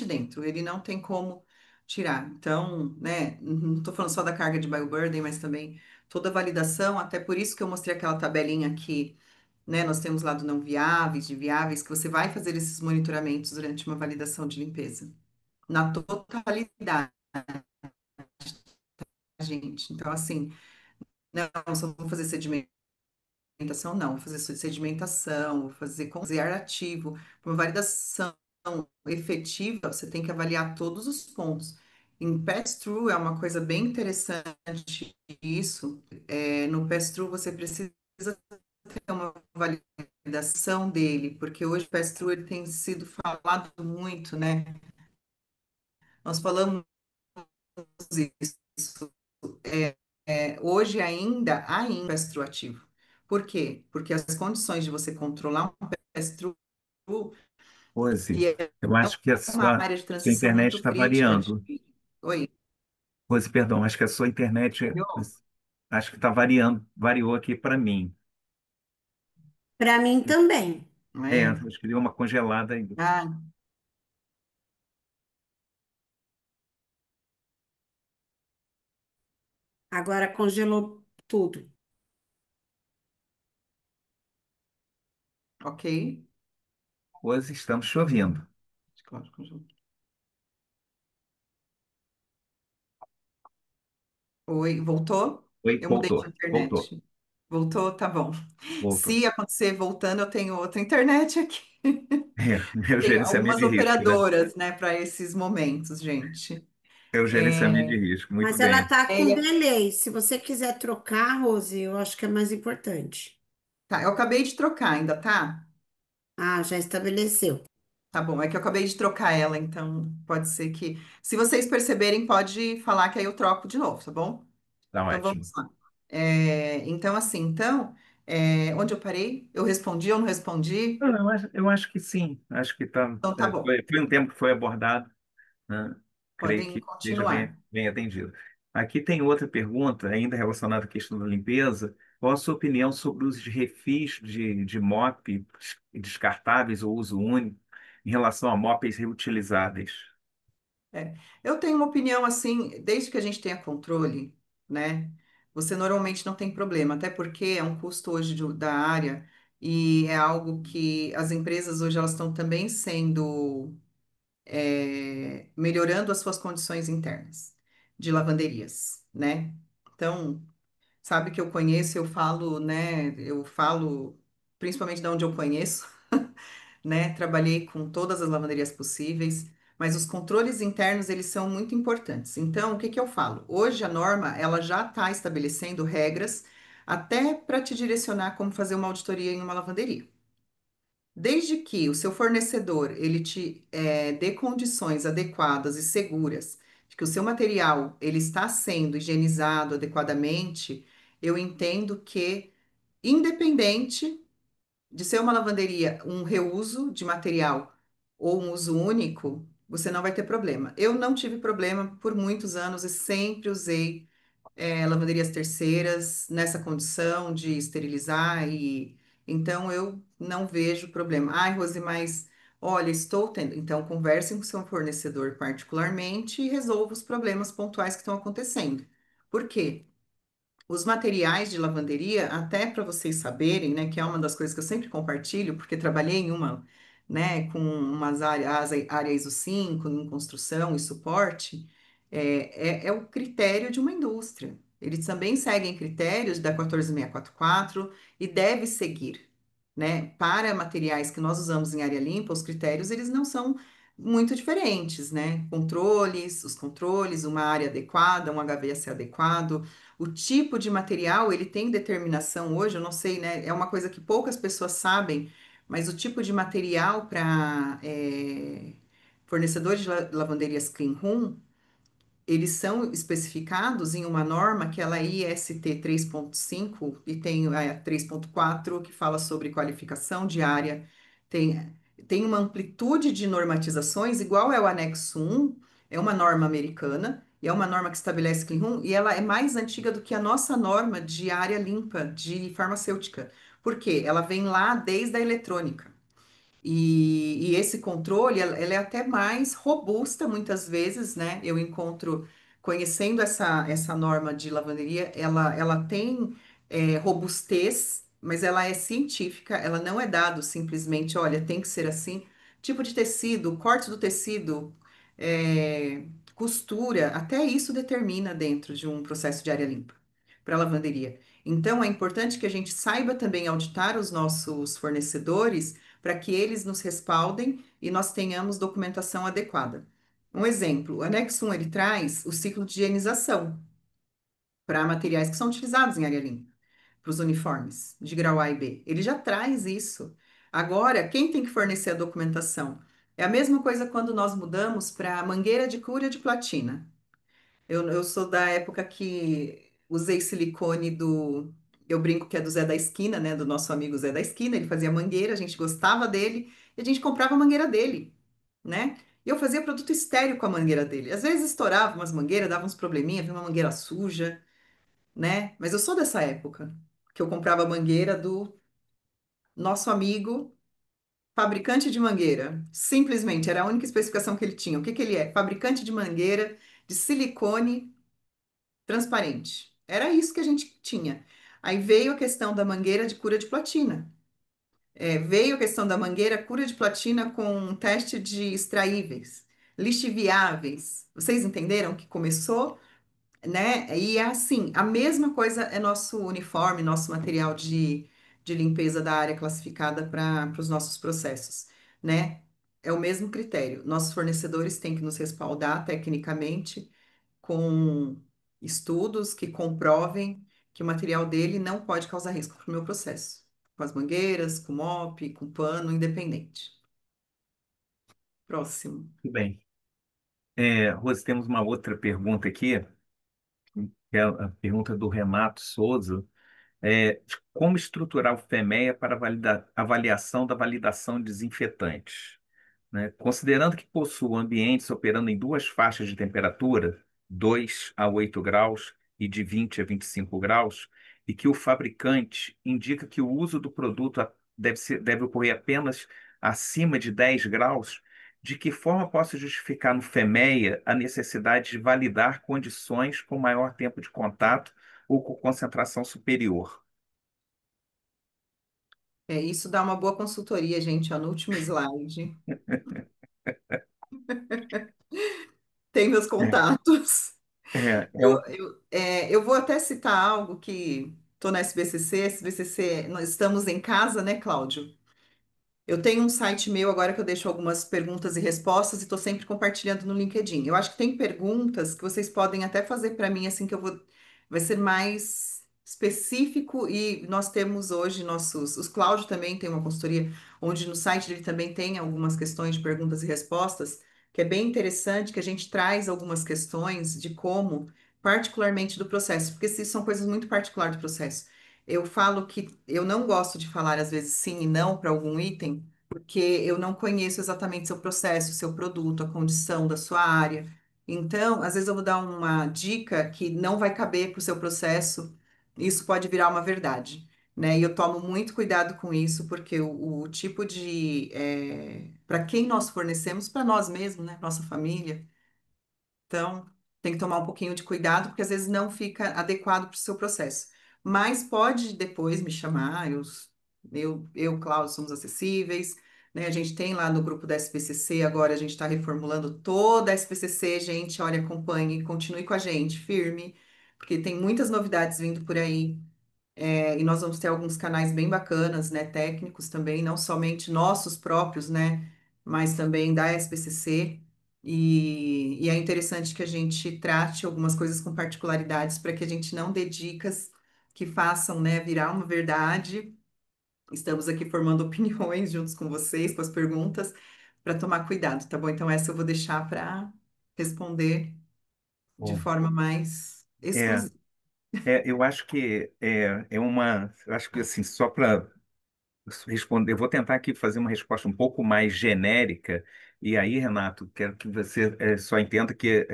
dentro, ele não tem como tirar. Então, né, não estou falando só da carga de bioburden, mas também toda a validação, até por isso que eu mostrei aquela tabelinha aqui, né, nós temos lá do não viáveis, de viáveis, que você vai fazer esses monitoramentos durante uma validação de limpeza, na totalidade, gente. Então, assim, não, só vou fazer sedimentação, não. Vou fazer sedimentação, vou fazer ar ativo. Para uma validação efetiva, você tem que avaliar todos os pontos. Em pass-through é uma coisa bem interessante isso. No pass-through você precisa ter uma validação dele, porque hoje o pass-through ele tem sido falado muito, né? Nós falamos isso. Hoje ainda é ativo. Por quê? Porque as condições de você controlar um pestro, Rose, e é eu acho que a uma sua, área de sua transição internet muito está crítica variando. Oi, Rose, perdão, acho que a sua internet, viu? acho que está variando, variou aqui para mim. Para mim também. É. Acho que deu uma congelada aí. Ah, Agora congelou tudo. ok. Hoje estamos chovendo. Claro, conjunto. Oi, voltou? Oi, Eu mudei voltou, de voltou. internet. Voltou? Tá bom. Voltou. Se acontecer voltando, eu tenho outra internet aqui. É o Tem gerenciamento algumas de risco, né? operadoras, né, para esses momentos, gente. É o gerenciamento de É, risco, muito Mas ela bem. tá com é, delay. Se você quiser trocar, Rose, eu acho que é mais importante. tá, eu acabei de trocar, ainda tá? Ah, já estabeleceu. Tá bom, é que eu acabei de trocar ela, então pode ser que. Se vocês perceberem, pode falar que aí eu troco de novo, tá bom? Tá Então ótimo. vamos lá. Então, assim, onde eu parei? Eu respondi ou não respondi? Não, eu acho que sim. Acho que Então tá bom, foi um tema que foi abordado, né? Creio podem que seja bem, continuar. bem atendido. Aqui tem outra pergunta, ainda relacionada à questão da limpeza. Qual a sua opinião sobre os refis de mop descartáveis ou uso único em relação a mops reutilizáveis? É, eu tenho uma opinião assim, desde que a gente tenha controle, né? Você normalmente não tem problema, até porque é um custo hoje da área e é algo que as empresas hoje elas estão também melhorando as suas condições internas de lavanderias, né? Então, sabe que eu conheço, eu falo, né? Eu falo principalmente de onde eu conheço, né? Trabalhei com todas as lavanderias possíveis, mas os controles internos, eles são muito importantes. Então, o que que eu falo? Hoje a norma, ela já está estabelecendo regras até para te direcionar como fazer uma auditoria em uma lavanderia. Desde que o seu fornecedor ele te dê condições adequadas e seguras de que o seu material ele está sendo higienizado adequadamente, eu entendo que, independente de ser uma lavanderia, um reuso de material ou um uso único, você não vai ter problema. Eu não tive problema por muitos anos e sempre usei lavanderias terceiras nessa condição de esterilizar e então eu não vejo problema. Ai, Rose, mas olha, estou tendo. Então conversem com seu fornecedor particularmente e resolva os problemas pontuais que estão acontecendo. Por quê? Os materiais de lavanderia, até para vocês saberem, né, que é uma das coisas que eu sempre compartilho, porque trabalhei em uma, né, com umas áreas, área ISO 5, em construção e suporte, é o critério de uma indústria. Eles também seguem critérios da 14644 e deve seguir, né? Para materiais que nós usamos em área limpa, os critérios, eles não são muito diferentes, né? Os controles, uma área adequada, um HVAC adequado, o tipo de material, ele tem determinação hoje, eu não sei, né? É uma coisa que poucas pessoas sabem, mas o tipo de material para fornecedores de lavanderias clean room, eles são especificados em uma norma que ela é IST 3.5 e tem a 3.4 que fala sobre qualificação diária, tem, tem uma amplitude de normatizações, igual é o anexo 1, é uma norma americana, e é uma norma que estabelece clean room, e ela é mais antiga do que a nossa norma de área limpa de farmacêutica. Por quê? Ela vem lá desde a eletrônica. E esse controle, ela é até mais robusta muitas vezes, né? Eu encontro, conhecendo essa norma de lavanderia, ela tem robustez, mas ela é científica, ela não é dado simplesmente, olha, tem que ser assim. Tipo de tecido, corte do tecido, é, costura, até isso determina dentro de um processo de área limpa para lavanderia. Então, é importante que a gente saiba também auditar os nossos fornecedores para que eles nos respaldem e nós tenhamos documentação adequada. Um exemplo, o anexo 1 ele traz o ciclo de higienização para materiais que são utilizados em área limpa, para os uniformes de grau A e B. Ele já traz isso. Agora, quem tem que fornecer a documentação? É a mesma coisa quando nós mudamos para mangueira de cura de platina. Eu sou da época que usei silicone do. Eu brinco que é do Zé da Esquina, né? Do nosso amigo Zé da Esquina. Ele fazia mangueira, a gente gostava dele e a gente comprava a mangueira dele, né? E eu fazia produto estéreo com a mangueira dele. Às vezes estourava umas mangueiras, dava uns probleminha, vinha uma mangueira suja, né? Mas eu sou dessa época que eu comprava a mangueira do nosso amigo fabricante de mangueira. Simplesmente, era a única especificação que ele tinha. O que que ele é? Fabricante de mangueira de silicone transparente. Era isso que a gente tinha. Aí veio a questão da mangueira de cura de platina. Veio a questão da mangueira cura de platina com um teste de extraíveis, lixiviáveis. Vocês entenderam que começou né? E é assim, a mesma coisa é nosso uniforme, nosso material de limpeza da área classificada para os nossos processos, né? É o mesmo critério. Nossos fornecedores têm que nos respaldar tecnicamente com estudos que comprovem que o material dele não pode causar risco para o meu processo, com as mangueiras, com o mop, com pano, independente. Próximo. Tudo bem. Rose, temos uma outra pergunta aqui, que é a pergunta do Renato Souza. Como estruturar o FEMEA para avaliação da validação de desinfetantes? Né? Considerando que possuo ambientes operando em duas faixas de temperatura, 2 a 8 graus e de 20 a 25 graus, e que o fabricante indica que o uso do produto deve ocorrer apenas acima de 10 graus, de que forma posso justificar no FEMEA a necessidade de validar condições com maior tempo de contato ou com concentração superior? Isso dá uma boa consultoria, gente, ó, no último slide. Tem meus É, contatos. é, é um, Eu vou até citar algo que estou na SBCC, nós estamos em casa, né, Cláudio? Eu tenho um site meu agora que eu deixo algumas perguntas e respostas e estou sempre compartilhando no LinkedIn. Eu acho que tem perguntas que vocês podem até fazer para mim, assim, que eu vou. Vai ser mais específico e nós temos hoje nossos. Os Cláudio também tem uma consultoria, onde no site dele também tem algumas questões de perguntas e respostas, que é bem interessante, que a gente traz algumas questões de como, particularmente do processo, porque isso são coisas muito particulares do processo. Eu falo que eu não gosto de falar, às vezes, sim e não para algum item, porque eu não conheço exatamente seu processo, seu produto, a condição da sua área. Então, às vezes eu vou dar uma dica que não vai caber para o seu processo, e isso pode virar uma verdade, né? E eu tomo muito cuidado com isso, porque o tipo de, para quem nós fornecemos, para nós mesmos, né? Nossa família. Então, tem que tomar um pouquinho de cuidado, porque às vezes não fica adequado para o seu processo. Mas pode depois me chamar, Cláudio, somos acessíveis, né? A gente tem lá no grupo da SPCC, agora a gente está reformulando toda a SPCC, gente, olha, acompanhe, continue com a gente, firme, porque tem muitas novidades vindo por aí. E nós vamos ter alguns canais bem bacanas, né, técnicos também, não somente nossos próprios, né, mas também da SPCC. E é interessante que a gente trate algumas coisas com particularidades para que a gente não dê dicas que façam, né, virar uma verdade. Estamos aqui formando opiniões juntos com vocês, com as perguntas, para tomar cuidado, tá bom? Então, essa eu vou deixar para responder de bom, forma mais é, exclusiva. eu acho que eu acho que assim, só para responder, eu vou tentar aqui fazer uma resposta um pouco mais genérica, e aí, Renato, quero que você só entenda que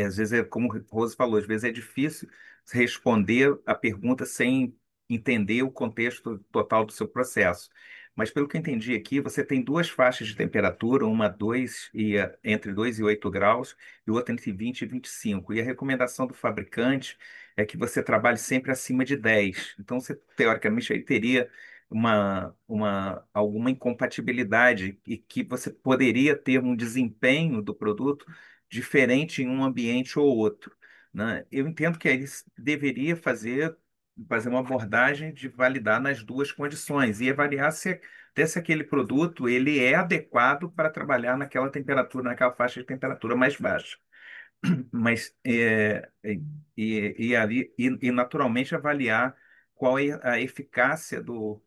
às vezes como o Rose falou, às vezes é difícil responder a pergunta sem entender o contexto total do seu processo. Mas pelo que eu entendi aqui, você tem duas faixas de temperatura, uma 2 entre 2 e 8 graus, e outra entre 20 e 25. E a recomendação do fabricante é que você trabalhe sempre acima de 10. Então, você, teoricamente, aí teria alguma incompatibilidade e que você poderia ter um desempenho do produto diferente em um ambiente ou outro, né? Eu entendo que aí deveria fazer uma abordagem de validar nas duas condições e avaliar se aquele produto ele é adequado para trabalhar naquela temperatura, naquela faixa de temperatura mais baixa. Mas naturalmente avaliar qual é a eficácia do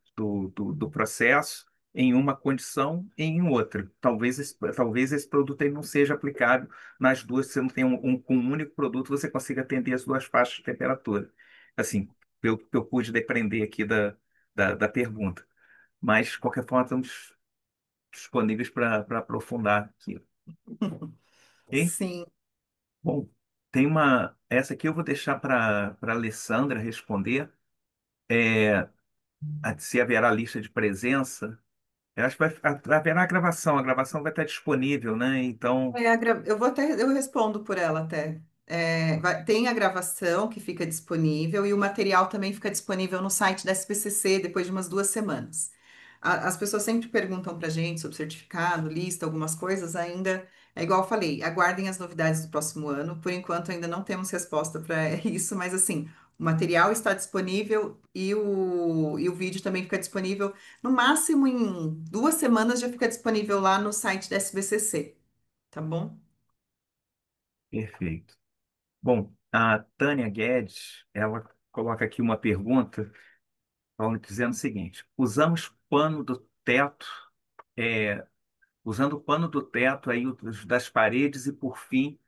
processo em uma condição e em outra. Talvez esse produto aí não seja aplicável nas duas. Se você não tem com um único produto, você consiga atender as duas faixas de temperatura. Assim, pelo que eu pude depreender aqui da pergunta. Mas, de qualquer forma, estamos disponíveis para aprofundar aqui. Ok? Sim. Bom, essa aqui eu vou deixar para Alessandra responder. É, se haverá lista de presença. Eu acho que haverá a gravação vai estar disponível, né? Então, Eu vou até, eu respondo por ela até. Tem a gravação que fica disponível e o material também fica disponível no site da SPCC depois de umas 2 semanas. As pessoas sempre perguntam para a gente sobre certificado, lista, algumas coisas, ainda é igual eu falei, aguardem as novidades do próximo ano. Por enquanto, ainda não temos resposta para isso, mas assim, o material está disponível e o vídeo também fica disponível. No máximo, em 2 semanas já fica disponível lá no site da SBCC, tá bom? Perfeito. Bom, a Tânia Guedes, ela coloca aqui uma pergunta, dizendo o seguinte: é, usando o pano do teto aí das paredes e por fim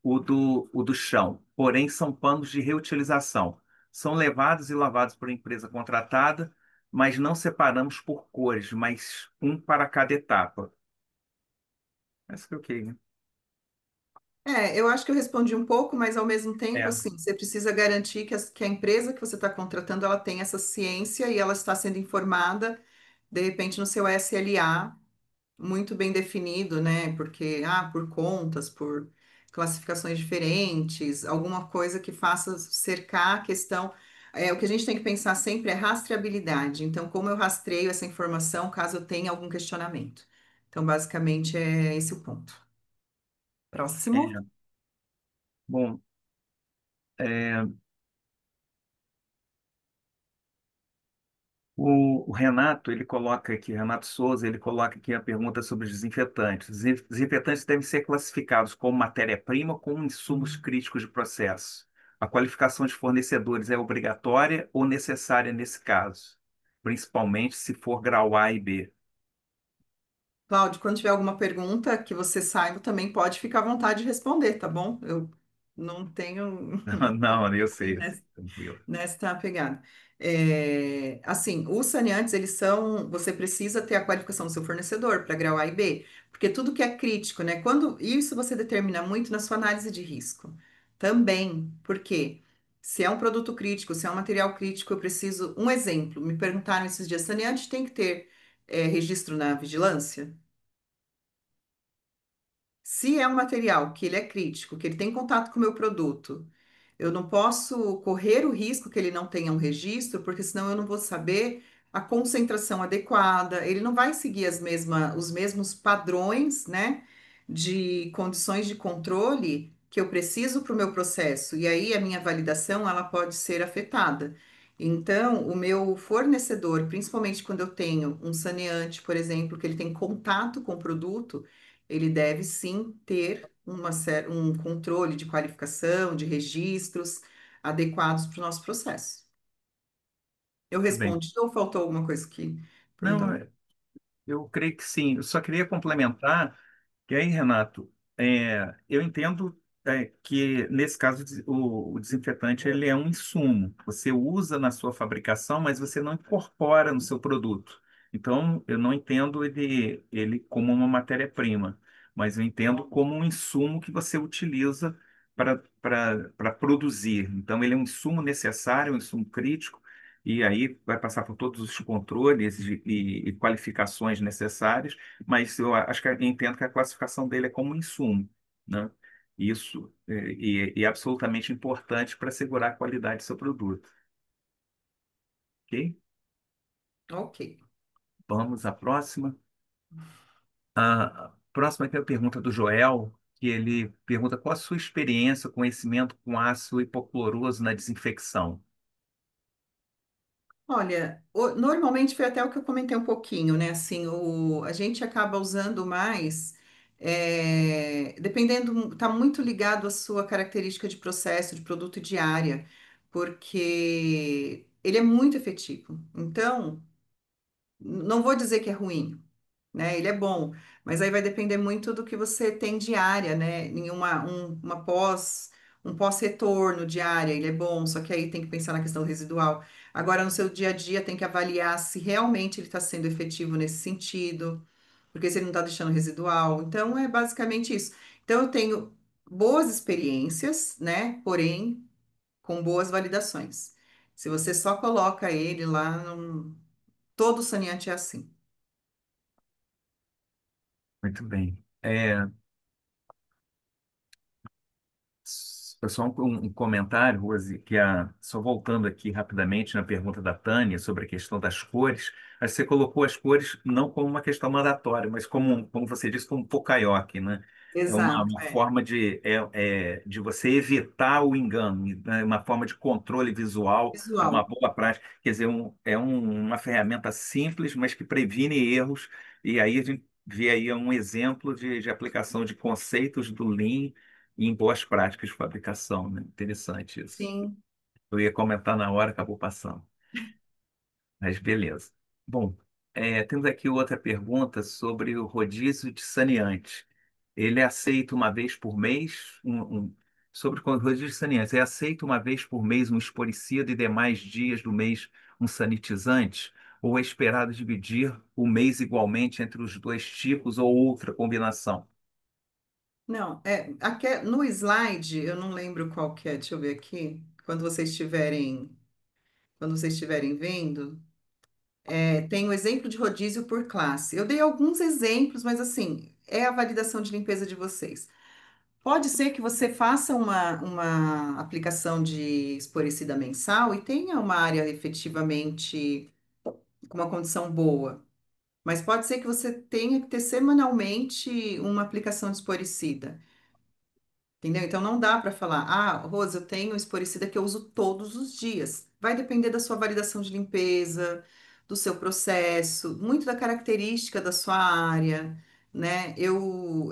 o do chão. Porém, são panos de reutilização. São levados e lavados por empresa contratada, mas não separamos por cores, mas um para cada etapa. Acho que é ok, né? Eu acho que eu respondi um pouco, mas ao mesmo tempo, É. assim, você precisa garantir que a empresa que você está contratando, ela tem essa ciência e ela está sendo informada, de repente, no seu SLA, muito bem definido, né? Porque, por contas, por classificações diferentes, alguma coisa que faça cercar a questão. O que a gente tem que pensar sempre é rastreabilidade. Então, como eu rastreio essa informação caso eu tenha algum questionamento? Então, basicamente, é esse o ponto. Próximo. É. Bom, é, o Renato, ele coloca aqui, Renato Souza, ele coloca aqui a pergunta sobre os desinfetantes. Os desinfetantes devem ser classificados como matéria-prima ou como insumos críticos de processo. A qualificação de fornecedores é obrigatória ou necessária nesse caso, principalmente se for grau A e B. Cláudio, quando tiver alguma pergunta que você saiba, também pode ficar à vontade de responder, tá bom? Eu não tenho Não, eu sei, nessa, tranquilo. nessa pegada. Assim, os saneantes, eles são. Você precisa ter a qualificação do seu fornecedor para grau A e B, porque tudo que é crítico, né? Quando isso você determina muito na sua análise de risco. Também, porque se é um produto crítico, se é um material crítico, eu preciso. Um exemplo, me perguntaram esses dias, saneante tem que ter registro na vigilância? Se é um material que ele é crítico, que ele tem contato com o meu produto, eu não posso correr o risco que ele não tenha um registro, porque senão eu não vou saber a concentração adequada, ele não vai seguir os mesmos padrões, né, de condições de controle que eu preciso para o meu processo, e aí a minha validação ela pode ser afetada. Então, o meu fornecedor, principalmente quando eu tenho um saneante, por exemplo, que ele tem contato com o produto, ele deve sim ter um controle de qualificação, de registros adequados para o nosso processo. Eu Muito bem. respondi ou faltou alguma coisa que Não, perguntaram? eu creio que sim. Eu só queria complementar. E aí, Renato, eu entendo que nesse caso o desinfetante ele é um insumo. Você usa na sua fabricação, mas você não incorpora no seu produto. Então, eu não entendo ele como uma matéria-prima, mas eu entendo como um insumo que você utiliza para produzir. Então, ele é um insumo necessário, um insumo crítico, e aí vai passar por todos os controles e qualificações necessárias, mas eu acho que eu entendo que a classificação dele é como insumo, né? Isso é absolutamente importante para assegurar a qualidade do seu produto, ok? Ok. Vamos à próxima. A próxima aqui é a pergunta do Joel, que ele pergunta qual a sua experiência, conhecimento com ácido hipocloroso na desinfecção. Olha, normalmente foi até o que eu comentei um pouquinho, né? Assim, a gente acaba usando mais, dependendo, está muito ligado à sua característica de processo, de produto e de área, porque ele é muito efetivo. Então, não vou dizer que é ruim, né? Ele é bom, mas aí vai depender muito do que você tem de área, né? Um pós-retorno de área, ele é bom, só que aí tem que pensar na questão residual. Agora, no seu dia a dia, tem que avaliar se realmente ele está sendo efetivo nesse sentido, porque se ele não está deixando residual. Então, é basicamente isso. Então, eu tenho boas experiências, né? Porém, com boas validações. Se você só coloca ele lá, todo saneante é assim. Muito bem. Só um comentário, Rose, só voltando aqui rapidamente na pergunta da Tânia sobre a questão das cores, Acho que você colocou as cores não como uma questão mandatória, mas como você disse, como um Pocayoke, né? É Exato, uma forma de você evitar o engano, né? Uma forma de controle visual, é uma visual. boa prática. Quer dizer, uma ferramenta simples, mas que previne erros. E aí a gente vê aí um exemplo de aplicação de conceitos do Lean em boas práticas de fabricação, né? Interessante isso. Sim. Eu ia comentar na hora, acabou passando. Mas beleza. Bom, temos aqui outra pergunta sobre o rodízio de saneantes. Ele é aceito uma vez por mês, sobre o rodízio de saneantes, é aceito uma vez por mês um esporicida e demais dias do mês um sanitizante? Ou é esperado dividir o mês igualmente entre os dois tipos ou outra combinação? Não, aqui no slide, eu não lembro qual que é, deixa eu ver aqui. Quando vocês estiverem vendo, tem o exemplo de rodízio por classe. Eu dei alguns exemplos, mas assim, é a validação de limpeza de vocês. Pode ser que você faça uma aplicação de esporicida mensal e tenha uma área efetivamente com uma condição boa. Mas pode ser que você tenha que ter semanalmente uma aplicação de esporicida. Entendeu? Então não dá para falar, Rosa, eu tenho esporicida que eu uso todos os dias. Vai depender da sua validação de limpeza, do seu processo, muito da característica da sua área, né? Eu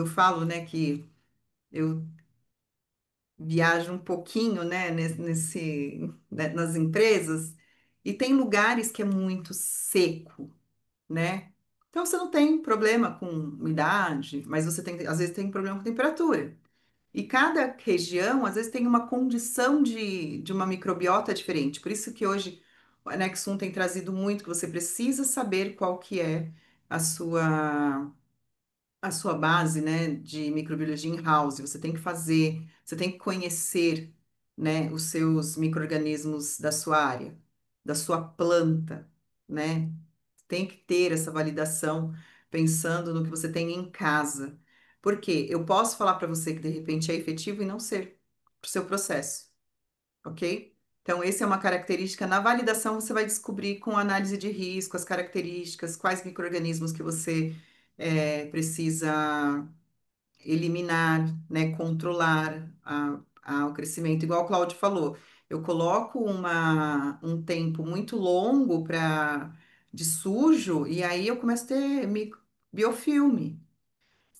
falo, né, que eu viajo um pouquinho, né, né, nas empresas, e tem lugares que é muito seco, né? Então você não tem problema com umidade, mas você tem, às vezes tem problema com temperatura. E cada região, às vezes, tem uma condição de uma microbiota diferente. Por isso que hoje o Annex 1 tem trazido muito que você precisa saber qual que é a a sua base, né, de microbiologia in-house. Você tem que fazer, você tem que conhecer, né, os seus micro-organismos da sua área, da sua planta, né? Tem que ter essa validação pensando no que você tem em casa. Porque eu posso falar para você que de repente é efetivo e não ser para o seu processo, ok? Então, essa é uma característica. Na validação, você vai descobrir com análise de risco as características, quais micro-organismos que você precisa eliminar, né, controlar o crescimento, igual o Claudio falou. Eu coloco um tempo muito longo de sujo e aí eu começo a ter biofilme,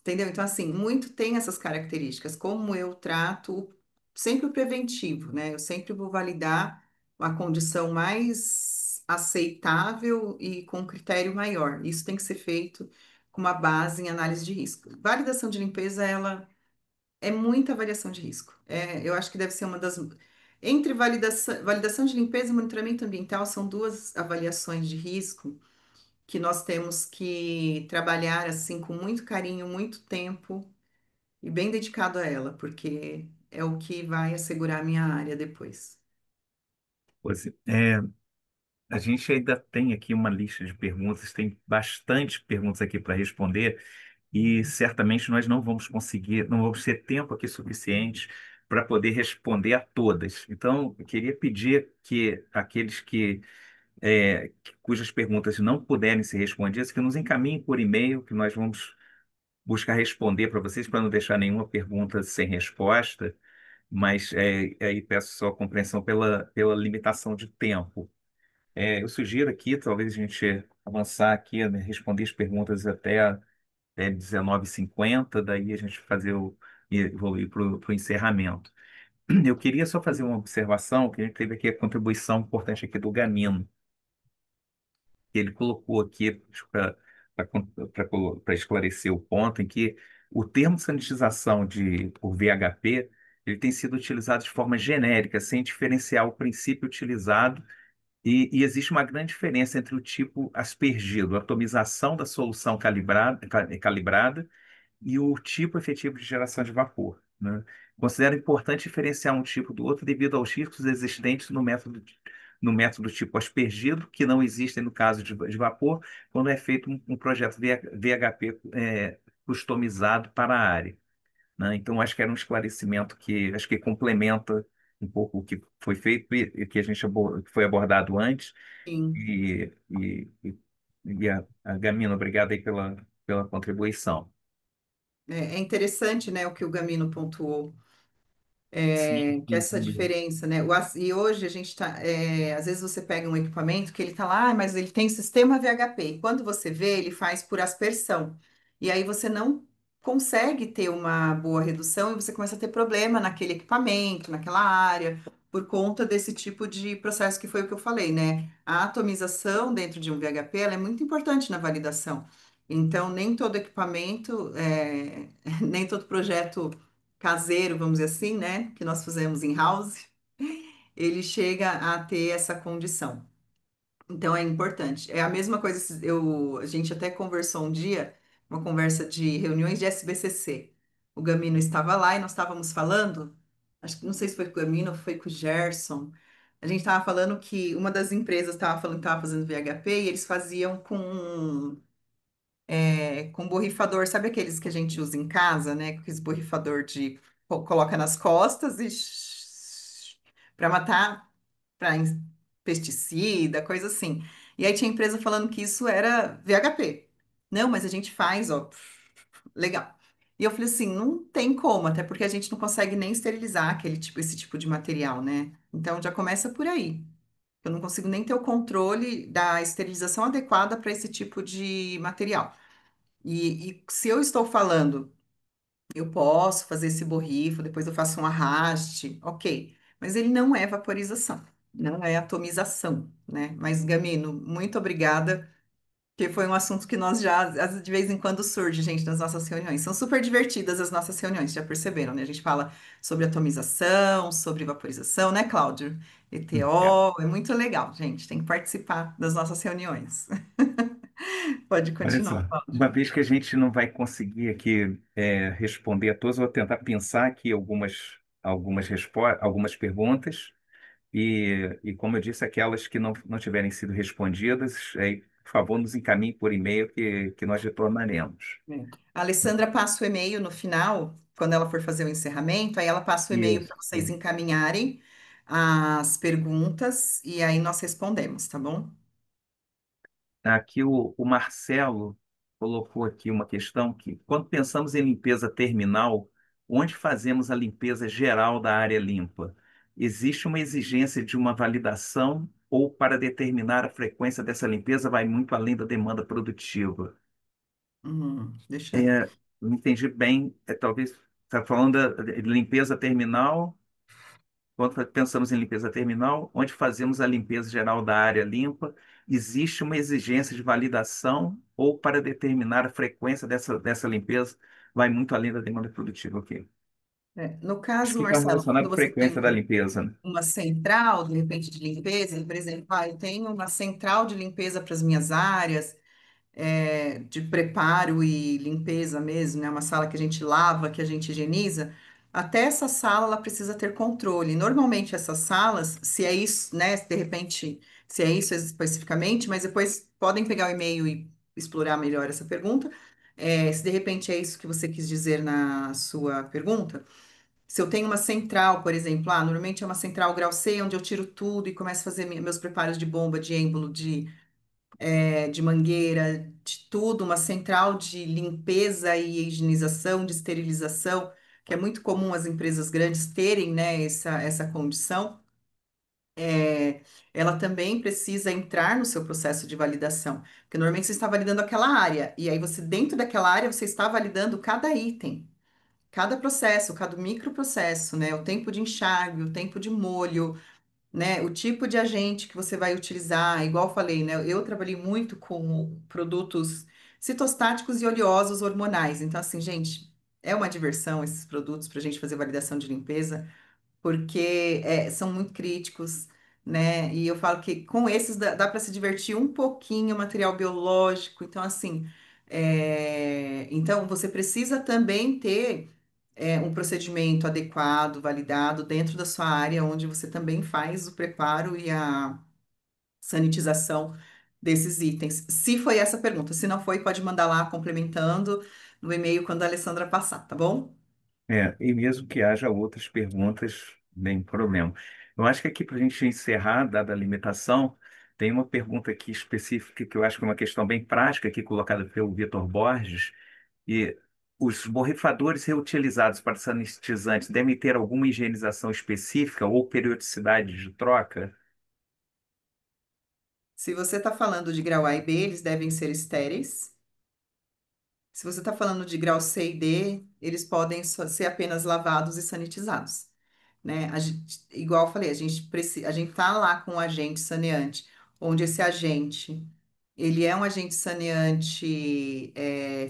entendeu? Então, assim, muito tem essas características. Como eu trato sempre o preventivo, né? Eu sempre vou validar a condição mais aceitável e com critério maior. Isso tem que ser feito com uma base em análise de risco. Validação de limpeza, ela é muita avaliação de risco. Eu acho que deve ser uma das. Entre validação de limpeza e monitoramento ambiental, são duas avaliações de risco que nós temos que trabalhar assim com muito carinho, muito tempo e bem dedicado a ela, porque é o que vai assegurar a minha área depois. Pois a gente ainda tem aqui uma lista de perguntas, tem bastante perguntas aqui para responder, e certamente nós não vamos conseguir, não vamos ter tempo aqui suficiente para poder responder a todas. Então, eu queria pedir que aqueles cujas perguntas não puderem ser respondidas, que nos encaminhem por e-mail, que nós vamos buscar responder para vocês, para não deixar nenhuma pergunta sem resposta, mas aí peço só compreensão pela limitação de tempo. Eu sugiro aqui, talvez a gente avançar aqui, né, responder as perguntas até 19h50, daí a gente e evoluir para o encerramento. Eu queria só fazer uma observação, que a gente teve aqui a contribuição importante aqui do Gamino, que ele colocou aqui para esclarecer o ponto em que o termo sanitização por VHP ele tem sido utilizado de forma genérica, sem diferenciar o princípio utilizado, e existe uma grande diferença entre o tipo aspergido, a atomização da solução calibrada e o tipo efetivo de geração de vapor, né? Considero importante diferenciar um tipo do outro devido aos riscos existentes no método tipo aspergido, que não existem no caso de vapor, quando é feito um projeto VHP customizado para a área, né? Então, acho que era um esclarecimento que acho que complementa um pouco o que foi feito e que a gente que foi abordado antes. Sim. E a Gamina, obrigado aí pela contribuição. É interessante, né, o que o Gamino pontuou. Sim, Que essa diferença, né? E hoje a gente tá, às vezes você pega um equipamento que ele tá lá, mas ele tem sistema VHP. E quando você vê, ele faz por aspersão. E aí você não consegue ter uma boa redução e você começa a ter problema naquele equipamento, naquela área, por conta desse tipo de processo que foi o que eu falei, né? A atomização dentro de um VHP, ela é muito importante na validação. Então, nem todo equipamento, nem todo projeto caseiro, vamos dizer assim, né, que nós fizemos em house, ele chega a ter essa condição. Então é importante. É a mesma coisa, a gente até conversou um dia, uma conversa de reuniões de SBCC. O Gamino estava lá e nós estávamos falando, acho que não sei se foi com o Gamino ou foi com o Gerson. A gente estava falando que uma das empresas estava falando que estava fazendo VHP e eles faziam com borrifador, sabe aqueles que a gente usa em casa, né? Com aqueles borrifador de coloca nas costas e para matar, para pesticida, coisa assim. E aí tinha empresa falando que isso era VHP. Não, mas a gente faz, ó, legal. E eu falei assim, não tem como, até porque a gente não consegue nem esterilizar esse tipo de material, né? Então já começa por aí. Eu não consigo nem ter o controle da esterilização adequada para esse tipo de material. E se eu estou falando, eu posso fazer esse borrifo, depois eu faço um arraste, ok. Mas ele não é vaporização, não é atomização, né? Mas, Gamino, muito obrigada, porque foi um assunto que nós já, de vez em quando surge, gente, nas nossas reuniões. São super divertidas as nossas reuniões, já perceberam, né? A gente fala sobre atomização, sobre vaporização, né, Cláudio? é. ETO, é muito legal, gente, tem que participar das nossas reuniões. Pode Olha continuar, só, Cláudio. uma vez que a gente não vai conseguir aqui responder a todos, eu vou tentar pensar aqui algumas perguntas e, como eu disse, aquelas que não tiverem sido respondidas, aí, por favor, nos encaminhe por e-mail que nós retornaremos. É. A Alessandra passa o e-mail no final, quando ela for fazer o encerramento, aí ela passa o e-mail para Isso. vocês encaminharem as perguntas e aí nós respondemos, tá bom? Aqui o Marcelo colocou aqui uma questão que, quando pensamos em limpeza terminal, onde fazemos a limpeza geral da área limpa? Existe uma exigência de uma validação ou para determinar a frequência dessa limpeza vai muito além da demanda produtiva? Deixa. Não entendi bem, talvez está falando da limpeza terminal. Quando pensamos em limpeza terminal, onde fazemos a limpeza geral da área limpa, existe uma exigência de validação ou para determinar a frequência dessa limpeza, vai muito além da demanda produtiva. Ok. No Acho caso, que está Marcelo, relacionado quando com a você frequência da tem limpeza, né? uma central, de repente, de limpeza, por exemplo, eu tenho uma central de limpeza para as minhas áreas, de preparo e limpeza mesmo, né? Uma sala que a gente lava, que a gente higieniza. Até essa sala ela precisa ter controle. Normalmente essas salas, se é isso, né? De repente, se é isso especificamente, mas depois podem pegar o e-mail e explorar melhor essa pergunta. Se de repente é isso que você quis dizer na sua pergunta. Se eu tenho uma central, por exemplo, normalmente é uma central grau C, onde eu tiro tudo e começo a fazer meus preparos de bomba, de êmbolo, de mangueira, de tudo, uma central de limpeza e higienização, de esterilização, que é muito comum as empresas grandes terem, né, essa condição, é, ela também precisa entrar no seu processo de validação, porque normalmente você está validando aquela área, e aí você, dentro daquela área, você está validando cada item. Cada processo, cada microprocesso, né? O tempo de enxágue, o tempo de molho, né? O tipo de agente que você vai utilizar, igual eu falei, né? Eu trabalhei muito com produtos citostáticos e oleosos hormonais. Então, assim, gente, é uma diversão esses produtos para a gente fazer validação de limpeza porque são muito críticos, né? E eu falo que com esses dá para se divertir um pouquinho, material biológico. Então, assim, então você precisa também ter um procedimento adequado, validado dentro da sua área, onde você também faz o preparo e a sanitização desses itens. Se foi essa a pergunta, se não foi, pode mandar lá complementando no e-mail quando a Alessandra passar, tá bom? E mesmo que haja outras perguntas, Bem, problema. Eu acho que aqui, para a gente encerrar, dada a limitação, tem uma pergunta aqui específica que eu acho que é uma questão bem prática, aqui colocada pelo Vitor Borges. E os borrifadores reutilizados para sanitizantes devem ter alguma higienização específica ou periodicidade de troca? Se você está falando de grau A e B, eles devem ser estéreis. Se você está falando de grau C e D, eles podem ser apenas lavados e sanitizados, né? Igual eu falei, a gente tá lá com um agente saneante, onde esse agente, ele é um agente saneante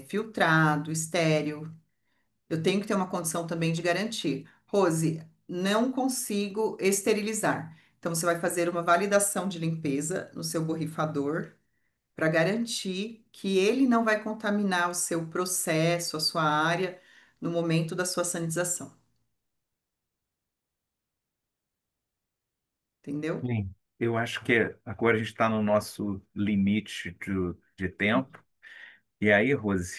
filtrado, estéril. Eu tenho que ter uma condição também de garantir. Rose, não consigo esterilizar. Então, você vai fazer uma validação de limpeza no seu borrifador para garantir que ele não vai contaminar o seu processo, a sua área, no momento da sua sanitização. Entendeu? Sim. Eu acho que agora a gente está no nosso limite de tempo. E aí, Rose,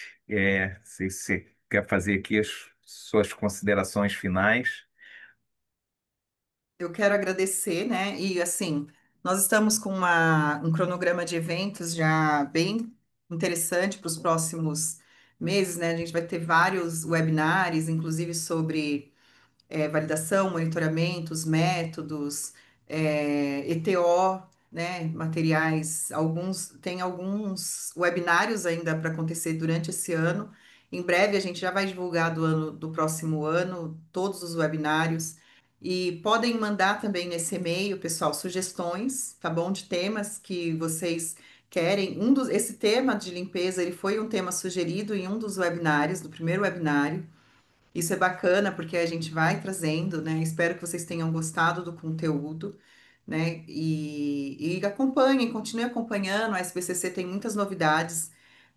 se você quer fazer aqui as suas considerações finais. Eu quero agradecer, né? E assim, nós estamos com um cronograma de eventos já bem interessante para os próximos meses, né? A gente vai ter vários webinários, inclusive sobre validação, monitoramentos, métodos, ETO, né, materiais, tem alguns webinários ainda para acontecer durante esse ano. Em breve a gente já vai divulgar do próximo ano todos os webinários. E podem mandar também nesse e-mail, pessoal, sugestões, tá bom? De temas que vocês querem. Esse tema de limpeza, ele foi um tema sugerido em um dos webinários, do primeiro webinário. Isso é bacana porque a gente vai trazendo, né? Espero que vocês tenham gostado do conteúdo, né? E acompanhem, continue acompanhando. A SBCC tem muitas novidades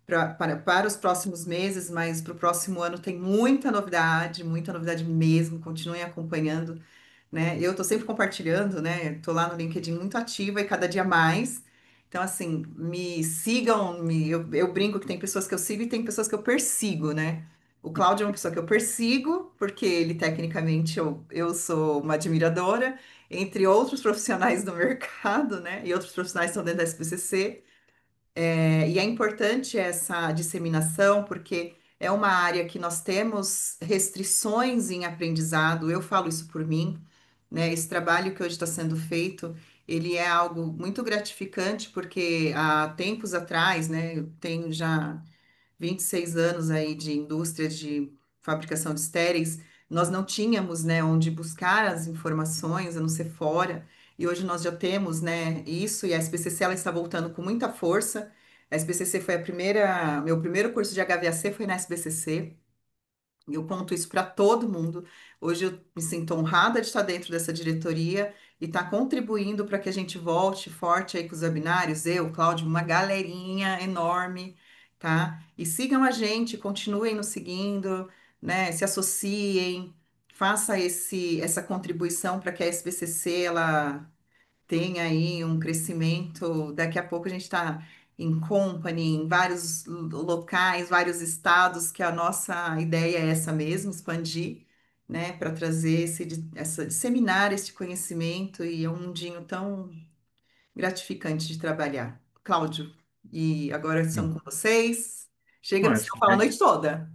para os próximos meses, mas para o próximo ano tem muita novidade mesmo. Continuem acompanhando, né? Eu tô sempre compartilhando, né? Tô lá no LinkedIn muito ativa e cada dia mais. Então, assim, me sigam, eu brinco que tem pessoas que eu sigo e tem pessoas que eu persigo, né? O Cláudio é uma pessoa que eu persigo, porque ele, tecnicamente, eu sou uma admiradora, entre outros profissionais do mercado, né? E outros profissionais que estão dentro da SPCC. E é importante essa disseminação, porque é uma área que nós temos restrições em aprendizado. Eu falo isso por mim, né? Esse trabalho que hoje está sendo feito, ele é algo muito gratificante, porque há tempos atrás, né? Eu tenho já 26 anos aí de indústria de fabricação de estéreis, nós não tínhamos, né, onde buscar as informações, a não ser fora, e hoje nós já temos, né, isso, e a SPCC ela está voltando com muita força. A SPCC foi meu primeiro curso de HVAC foi na SBCC, eu conto isso para todo mundo. Hoje eu me sinto honrada de estar dentro dessa diretoria e estar contribuindo para que a gente volte forte aí com os webinários. Eu, Cláudio, uma galerinha enorme, tá? E sigam a gente, continuem nos seguindo, né? Se associem, faça essa contribuição para que a SBCC ela tem aí um crescimento. Daqui a pouco a gente está em company, em vários locais, vários estados, que a nossa ideia é essa mesmo, expandir, né, para trazer disseminar esse conhecimento e é um mundinho tão gratificante de trabalhar. Cláudio, e agora Sim. estamos com vocês. Chega, Bom, que senão eu falo a noite toda.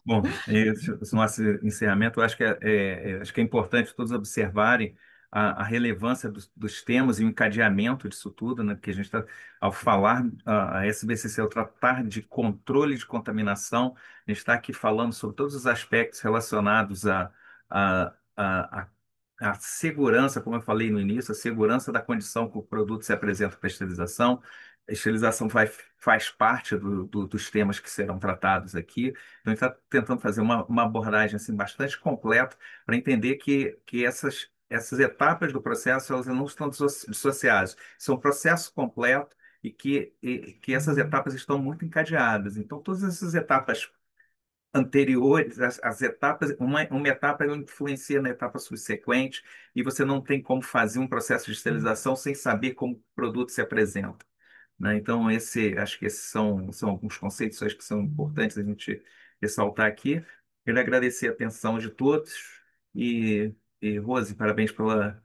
bom, esse nosso encerramento, eu acho que acho que é importante todos observarem a relevância dos temas e o encadeamento disso tudo, né? Porque a gente está, ao falar a SBCC, ao tratar de controle de contaminação, a gente está aqui falando sobre todos os aspectos relacionados a, a, a segurança, como eu falei no início, a segurança da condição que o produto se apresenta para a esterilização. A esterilização faz parte dos temas que serão tratados aqui. Então, a gente está tentando fazer uma abordagem assim, bastante completa para entender que essas etapas do processo elas não estão dissociadas. São um processo completo e que essas etapas estão muito encadeadas. Então, todas essas etapas anteriores, as etapas, uma etapa ela influencia na etapa subsequente e você não tem como fazer um processo de esterilização sem saber como o produto se apresenta, né? Então, acho que esses são alguns conceitos acho que são importantes a gente ressaltar aqui. Queria agradecer a atenção de todos e E, Rose, parabéns pela,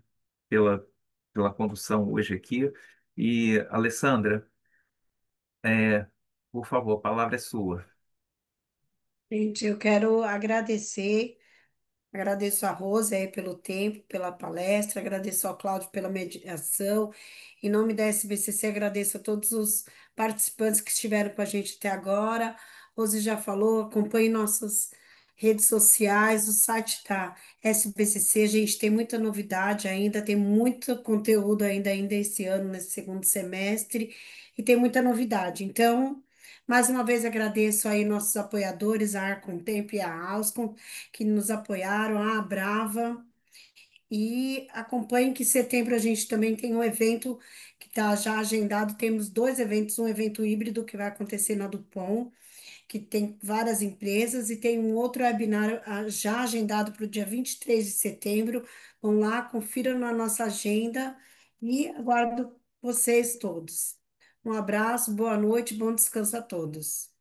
pela condução hoje aqui. E, Alessandra, por favor, a palavra é sua. Gente, eu quero agradecer. Agradeço a Rose aí pelo tempo, pela palestra, agradeço ao Cláudio pela mediação. Em nome da SBCC, agradeço a todos os participantes que estiveram com a gente até agora. Rose já falou, acompanhe nossas redes sociais, o site da SBCC, a gente tem muita novidade ainda, tem muito conteúdo ainda esse ano, nesse segundo semestre, e tem muita novidade. Então, mais uma vez agradeço aí nossos apoiadores, a Arcomtemp e a Alscom que nos apoiaram, a Brava, e acompanhem que em setembro a gente também tem um evento que está já agendado. Temos dois eventos, um evento híbrido que vai acontecer na Dupont, que tem várias empresas, e tem um outro webinar já agendado para o dia 23 de setembro. Vão lá, confiram na nossa agenda e aguardo vocês todos. Um abraço, boa noite, bom descanso a todos.